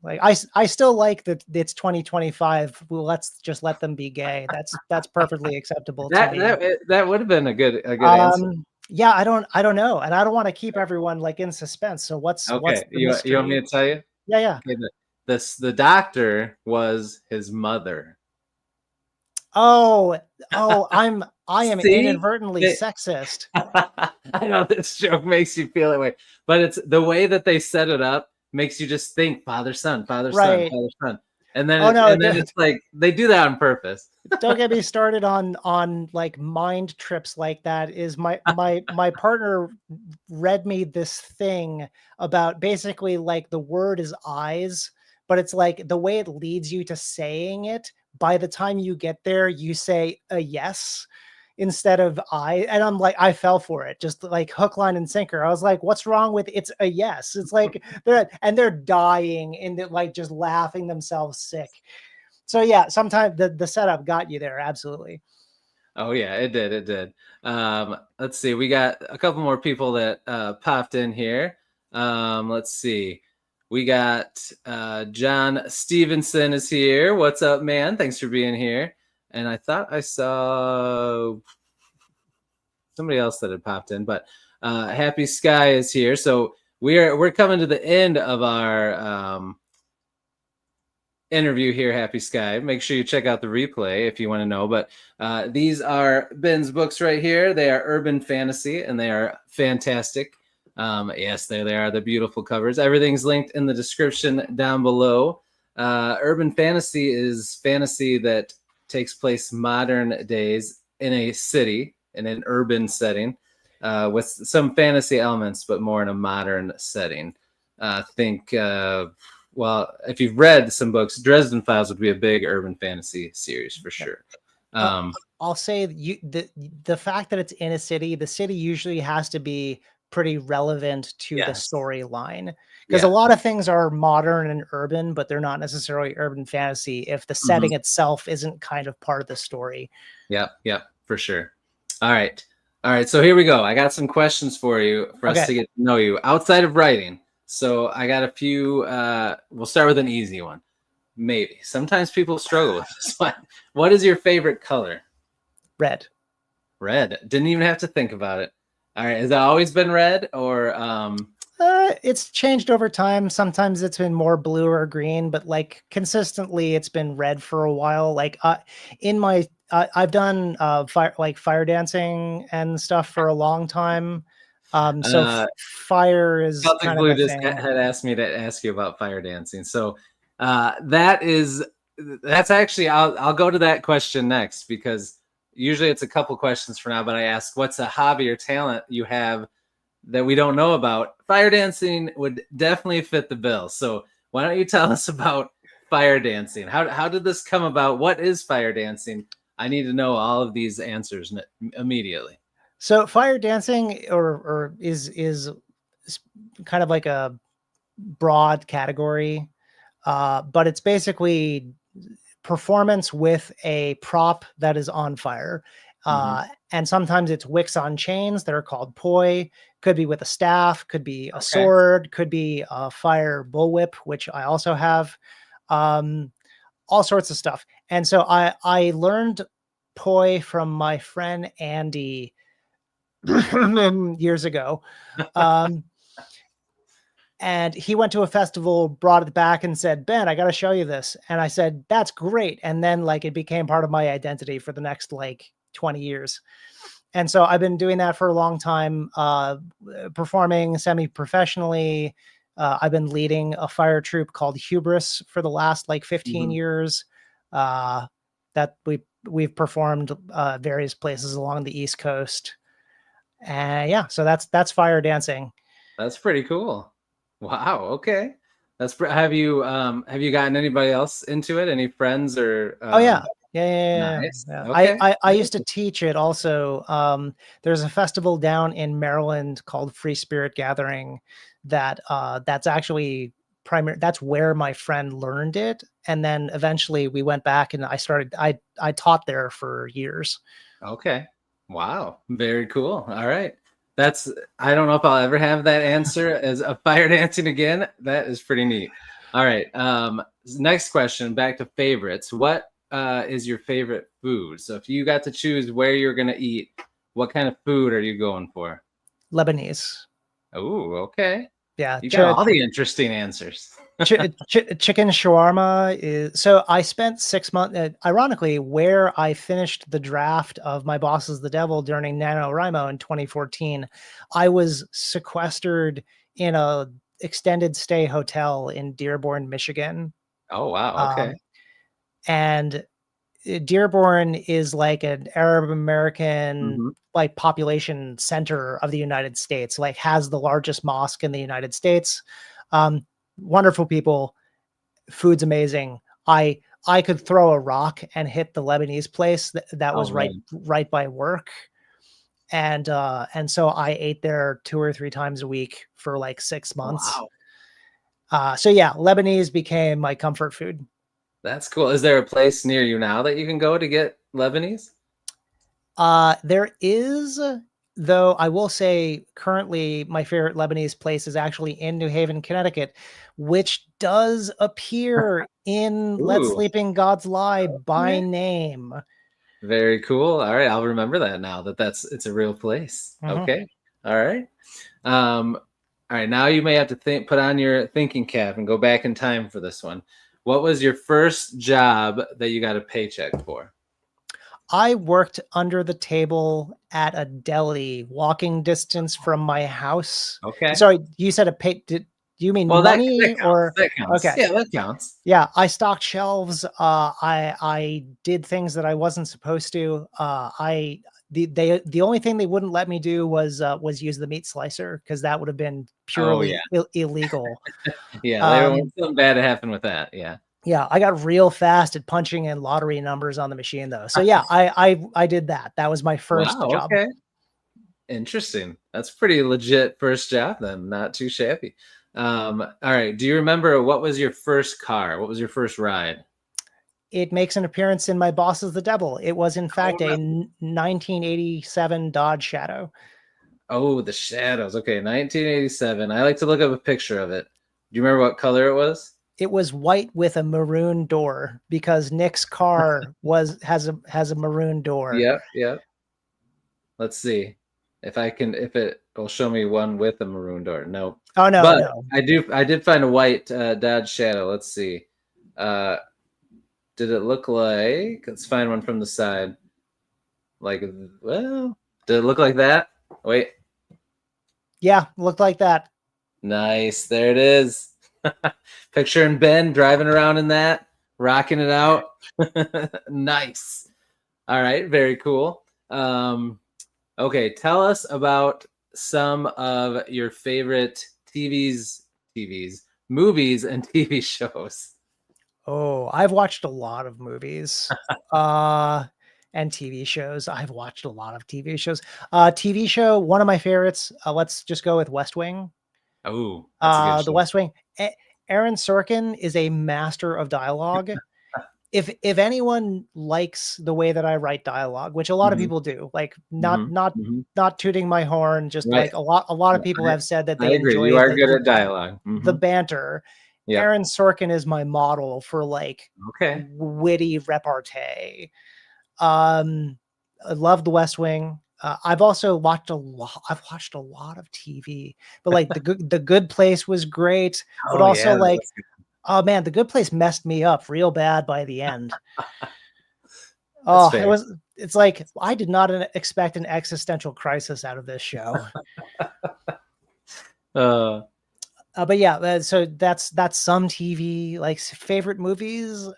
Like I still like that it's 2025. Well, let's just let them be gay. That's perfectly acceptable to That me. that that would have been a good answer. Yeah, I don't know, and I don't want to keep everyone like in suspense. So what's Okay, the you want me mystery? to tell you? Yeah, yeah. Okay, the doctor was his mother. Oh, I am See, inadvertently they, sexist. I know this joke makes you feel that way, but it's the way that they set it up makes you just think father son, father son, Right. father son, Oh no, and then it's like they do that on purpose. don't get me started on like mind trips like that. Is my partner read me this thing about basically like the word is eyes, but it's like the way it leads you to saying it. By the time you get there, you say a yes instead of I, and I'm like, I fell for it, just like hook, line, and sinker. I was like, what's wrong with it's a yes? It's like they're dying and they're like just laughing themselves sick. So yeah, sometimes the setup got you there. Absolutely. Oh yeah, it did, it did. Let's see, we got a couple more people that popped in here. Let's see. We got John Stevenson is here. What's up, man? Thanks for being here. And I thought I saw somebody else that had popped in, but Happy Sky is here. So we're coming to the end of our interview here, Happy Sky. Make sure you check out the replay if you want to know. But these are Ben's books right here. They are urban fantasy and they are fantastic. Yes, there they are, the beautiful covers. Everything's linked in the description down below. Urban fantasy is fantasy that takes place modern days in a city, in an urban setting, with some fantasy elements, but more in a modern setting. Think well, if you've read some books, Dresden Files would be a big urban fantasy series for sure. Uh, Um, I'll say the fact that it's in a city, the city usually has to be pretty relevant to the yes, storyline, because a yeah, lot of things are modern and urban, but they're not necessarily urban fantasy if the hmm, setting itself isn't kind of part of the story. yep, yep, for sure. All right, all right. So here we go. I got some questions for you for us Okay. to get to know you outside of writing. So I got a few. We'll start with an easy one. Maybe sometimes people struggle with this one. What is your favorite color? Red. Red. Didn't even have to think about it. All right. Has that always been red, or It's changed over time. Sometimes it's been more blue or green, but like consistently, it's been red for a while. Like in my, I've done fire dancing and stuff for a long time. So uh, fire is Celtic kind of Blue a just thing. had asked me to ask you about fire dancing. So that's actually I'll go to that question next because usually it's a couple questions for now, but I ask what's a hobby or talent you have that we don't know about. Fire dancing would definitely fit the bill. So why don't you tell us about fire dancing? How did this come about? What is fire dancing? I need to know all of these answers immediately. So fire dancing or is kind of like a broad category. But it's basically performance with a prop that is on fire. Hmm. And sometimes it's wicks on chains that are called poi. Could be with a staff, could be a Okay. sword, could be a fire bullwhip, which I also have. Um, all sorts of stuff. And so I learned poi from my friend Andy years ago. Um, and he went to a festival, brought it back and said, Ben, I got to show you this. And I said, that's great. And then like it became part of my identity for the next like 20 years. And so I've been doing that for a long time, performing semi-professionally. I've been leading a fire troop called Hubris for the last like 15 Hmm. years. Uh, that we've performed various places along the East Coast. And yeah, so that's fire dancing. That's pretty cool. Wow. Okay. Have you gotten anybody else into it? Any friends or Oh yeah. Yeah. nice. Yeah. Okay. I used to teach it also. There's a festival down in Maryland called Free Spirit Gathering that's actually primary. That's where my friend learned it. And then eventually we went back and I taught there for years. Okay. Wow. Very cool. All right. That's I don't know if I'll ever have that answer as a fire dancing again. That is pretty neat. All right. Next question, back to favorites. What is your favorite food? So if you got to choose where you're gonna eat, what kind of food are you going for? Lebanese. Oh, okay. Yeah. You got all the interesting answers. Chicken shawarma is so I spent 6 months ironically where I finished the draft of My Boss is the Devil during NaNoWriMo in 2014. I was sequestered in a extended stay hotel in Dearborn, Michigan. Oh, wow. Okay. Um, and Dearborn is like an Arab American Hmm. like population center of the United States, like has the largest mosque in the United States. Wonderful people, food's amazing. I could throw a rock and hit the Lebanese place that Oh, was man. right by work. And so I ate there 2 or 3 times a week for like 6 months. Wow. So yeah, Lebanese became my comfort food. That's cool. Is there a place near you now that you can go to get Lebanese? There is, though I will say currently my favorite Lebanese place is actually in New Haven, Connecticut, which does appear in Let Ooh. Sleeping Gods Lie by Okay. name. Very cool. All right, I'll remember that now that it's a real place. Mhm. Okay. All right. All right, now you may have to put on your thinking cap and go back in time for this one. What was your first job that you got a paycheck for? I worked under the table at a deli, walking distance from my house. Okay. Sorry, you said a pay. Do you mean Well, that money counts. or That counts. okay? Yeah, that counts. Yeah, I stocked shelves. I did things that I wasn't supposed to. The only thing they wouldn't let me do was use the meat slicer because that would have been Oh yeah. purely illegal. Yeah, there was Um, something bad to happen with that. Yeah. yeah, I got real fast at punching in lottery numbers on the machine though. So yeah, I did that. That was my first Wow, job. okay. Interesting. That's pretty legit first job then. Not too shabby. All right. Do you remember what was your first car? What was your first ride? It makes an appearance in My Boss is the Devil. It was in Oh, fact a no. 1987 Dodge Shadow. Oh, the Shadows. Okay, 1987. I like to look up a picture of it. Do you remember what color it was? It was white with a maroon door because Nick's car has a maroon door. Yep, yep. Let's see if it will show me one with a maroon door. No, Oh no, but no. I did find a white Dodge Shadow. Let's see. Uh, did it look like? Let's find one from the side. Like, well, did it look like that? Wait, Yeah, looked like that. nice. There it is. Picturing Ben driving around in that, rocking it out. Nice. All right, very cool. Okay, tell us about some of your favorite movies, and TV shows. Oh, I've watched a lot of movies. Uh and TV shows. I've watched a lot of TV shows. TV show, one of my favorites, let's just go with West Wing. Oh, that's a good The show. West Wing. Aaron Sorkin is a master of dialogue. If anyone likes the way that I write dialogue, which a lot of Mhm. people do, like Mhm. Mhm. not tooting my horn, just Right. like a lot of people have said that I they agree. You enjoy are good at dialogue. the Mhm. banter. Yep. Aaron Sorkin is my model for like Okay. witty repartee. Um, I love The West Wing. I've also watched a lot. I've watched a lot of TV, but like the Good Place was great. But Oh, also yeah, that like, was good. oh man, The Good Place messed me up real bad by the end. That's Oh, it fair. was. It's like I did not expect an existential crisis out of this show. Uh, But yeah, so that's some TV. Like favorite movies.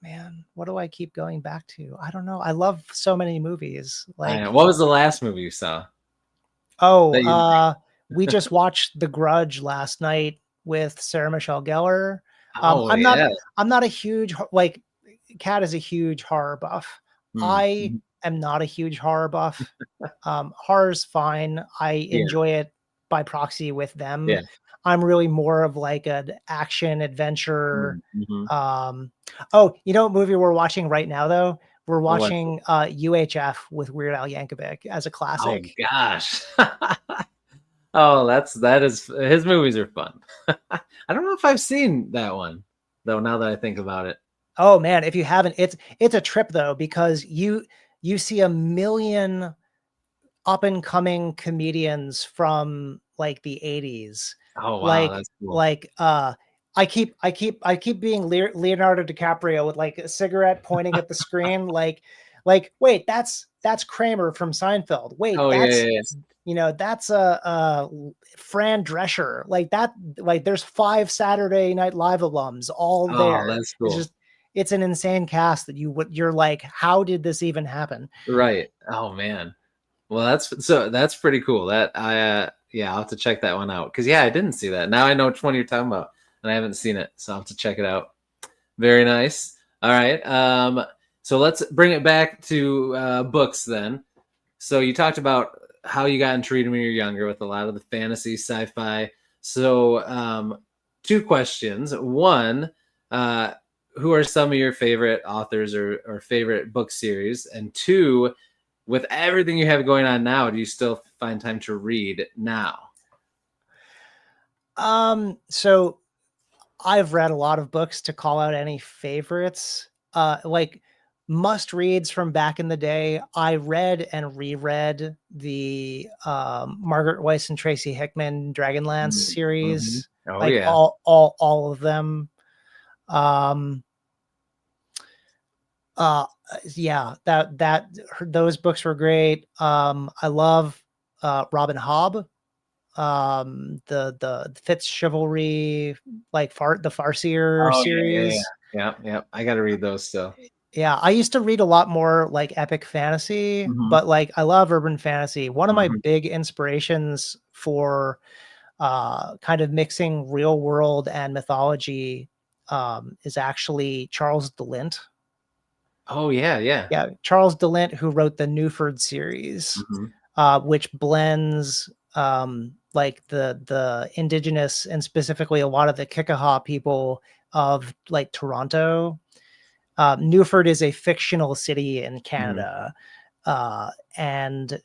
Man, what do I keep going back to? I don't know. I love so many movies. I know. Like, What was the last movie you saw oh, that you we just watched The Grudge last night with Sarah Michelle Gellar. Oh, I'm not yeah. I'm not a huge like Kat is a huge horror buff. Mm. I Mhm. am not a huge horror buff. Horror's fine. I Yeah. enjoy it by proxy with them. Yeah. I'm really more of like an action adventure. Mm. Mhm. Oh, you know what movie we're watching right now though? We're What? watching UHF with Weird Al Yankovic as a Oh, classic. gosh. Oh, that is his movies are fun. I don't know if I've seen that one, though, now that I think about it. Oh man, if you haven't, it's a trip though because you see a million up and coming comedians from like the 80s. Oh, wow, Like that's cool. like I keep being Leonardo DiCaprio with like a cigarette pointing at the screen like wait, that's Kramer from Seinfeld. Wait, Oh, yeah, that's yeah, yeah. that's a Fran Drescher. Like that like there's 5 Saturday Night Live alums all Oh, there. that's It's cool. just it's an insane cast that you're like, how did this even happen? Right. Oh, man. Well, that's pretty cool. That yeah, I'll have to check that one out. Because yeah, I didn't see that. Now I know which one you're talking about, and I haven't seen it, so I'll have to check it out. Very nice. All right. So let's bring it back to books then. So you talked about how you got into reading when you were younger with a lot of the fantasy, sci-fi. So two questions. One, uh, who are some of your favorite authors or favorite book series? And two, with everything you have going on now, do you still find time to read now? So I've read a lot of books to call out any favorites. Like must reads from back in the day. I read and reread the Margaret Weiss and Tracy Hickman Dragonlance Mm-hmm. series, Oh like yeah. all of them. Um, uh, yeah, those books were great. I love Robin Hobb, the Fitz Chivalry, like the Farseer Oh yeah, yeah, yeah, series. yeah, yeah. I got to read those still. Yeah, I used to read a lot more like epic fantasy, Mm-hmm. but like I love urban fantasy. One of my Mm-hmm. big inspirations for kind of mixing real world and mythology is actually Charles DeLint. Oh yeah, yeah. Yeah, Charles DeLint, who wrote the Newford series, Mm-hmm. which blends like the indigenous and specifically a lot of the Kikaha people of like Toronto. Newford is a fictional city in Mm-hmm. Canada, and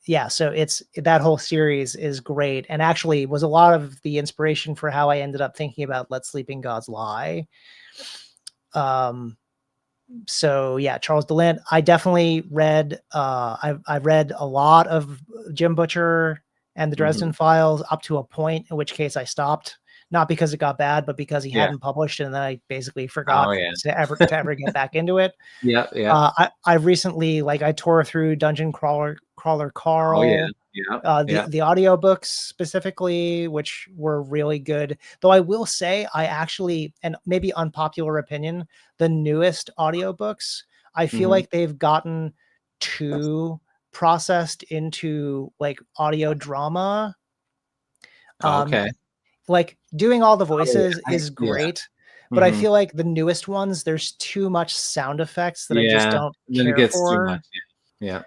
yeah, so it's that whole series is great, and actually was a lot of the inspiration for how I ended up thinking about Let Sleeping Gods Lie. Um, so yeah, Charles DeLint. I definitely read. I read a lot of Jim Butcher and the Mm-hmm. Dresden Files up to a point, in which case I stopped. Not because it got bad, but because he Yeah. hadn't published, and then I basically Oh forgot yeah. to ever get back into it. Yeah, yeah. I recently like I tore through Dungeon Crawler Oh yeah. Carl, Yeah. the Yeah. the audiobooks specifically, which were really good. Though I will say, I actually, and maybe unpopular opinion, the newest audiobooks, I feel Mm-hmm. like they've gotten too processed into like audio drama. Um, Okay. like doing all the Oh voices yeah. is Yeah. great, but I Mm-hmm. feel like the newest ones, there's too much sound effects that I just Yeah. don't And then it care gets too much. for. Yeah.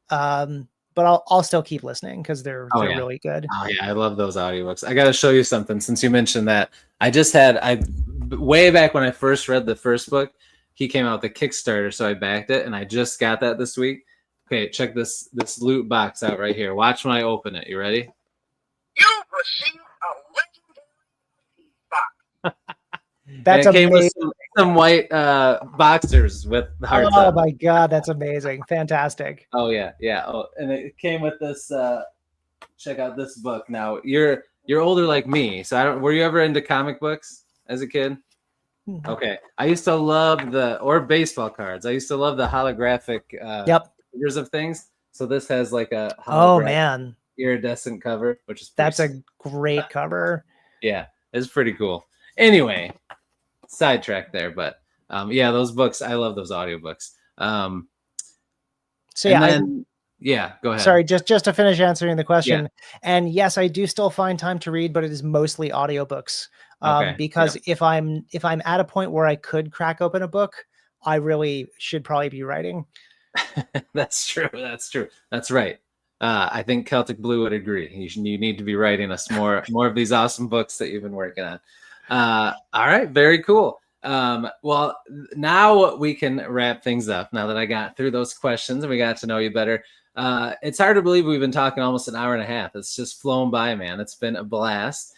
Um, but I'll still keep listening because they're yeah. really good. Oh yeah, I love those audiobooks. I got to show you something since you mentioned that. I way back when I first read the first book, he came out with a Kickstarter, so I backed it, and I just got that this week. Okay, check this loot box out right here. Watch when I open it. You ready? You've received a legendary box. That's and it came amazing. with some white boxers with the hearts Oh on. my god, that's amazing! Fantastic. Oh yeah, yeah. Oh, and it came with this. Check out this book. Now you're older like me, so I don't. Were you ever into comic books as a kid? Okay, I used to love or baseball cards. I used to love the holographic Yep. figures of things. So this has like a Oh holographic man, iridescent cover, which is that's pretty a great cover. yeah, it's pretty cool. Anyway, sidetrack there, but yeah, those books. I love those audiobooks. So and yeah, then yeah, go ahead. sorry, just to finish answering the question. Yeah. And yes, I do still find time to read, but it is mostly audiobooks. Okay. Because if I'm at a point where I could crack open a book, I really should probably be writing. That's true. That's true. That's right. I think Celtic Blue would agree. You need to be writing us more of these awesome books that you've been working on. All right, very cool. Well, now we can wrap things up. Now that I got through those questions and we got to know you better, it's hard to believe we've been talking almost an hour and a half. It's just flown by, man. It's been a blast.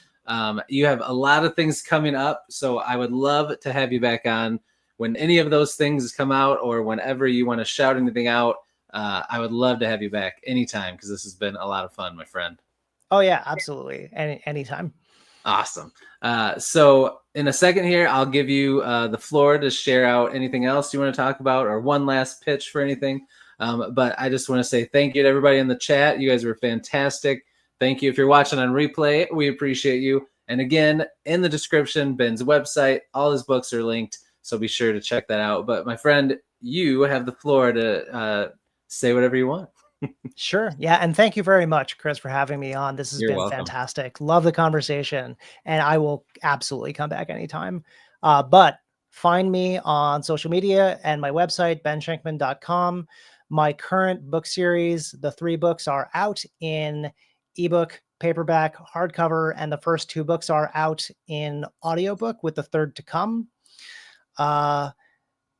You have a lot of things coming up, so I would love to have you back on when any of those things come out or whenever you want to shout anything out. I would love to have you back anytime because this has been a lot of fun, my friend. Oh yeah, absolutely. Anytime. Awesome. So in a second here, I'll give you the floor to share out anything else you want to talk about or one last pitch for anything. But I just want to say thank you to everybody in the chat. You guys were fantastic. Thank you. If you're watching on replay, we appreciate you. And again, in the description, Ben's website, all his books are linked. So be sure to check that out. But my friend, you have the floor to say whatever you want. Sure. Yeah. And thank you very much, Chris, for having me on. This has You're been welcome. fantastic. Love the conversation. And I will absolutely come back anytime. But find me on social media and my website, benschenkman.com. My current book series, the 3 books are out in ebook, paperback, hardcover, and the first 2 books are out in audiobook with the 3rd to come.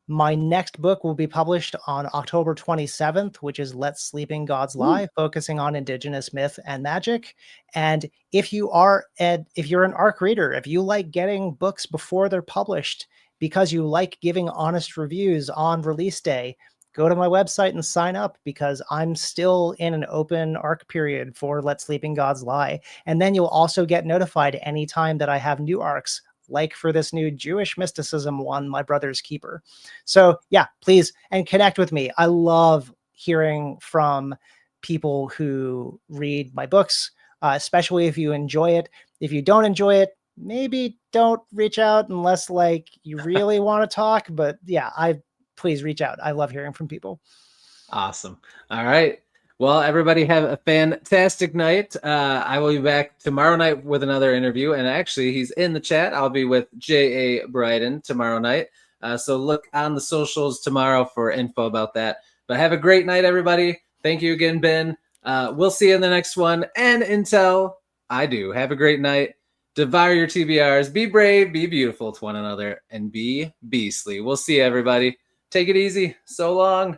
My next book will be published on October 27th, which is Let Sleeping Gods Lie, focusing on Indigenous myth and magic. And if you're an ARC reader, if you like getting books before they're published because you like giving honest reviews on release day, go to my website and sign up because I'm still in an open ARC period for Let Sleeping Gods Lie. And then you'll also get notified anytime that I have new ARCs, like for this new Jewish mysticism one, My Brother's Keeper. So yeah, please, and connect with me. I love hearing from people who read my books, especially if you enjoy it. If you don't enjoy it, maybe don't reach out unless like you really want to talk. But yeah, please reach out. I love hearing from people. Awesome. All right. Well, everybody have a fantastic night. I will be back tomorrow night with another interview. And actually, he's in the chat. I'll be with J.A. Bryden tomorrow night. So look on the socials tomorrow for info about that. But have a great night, everybody. Thank you again, Ben. We'll see you in the next one. And until I do, have a great night. Devour your TBRs. Be brave, be beautiful to one another, and be beastly. We'll see you, everybody. Take it easy. So long.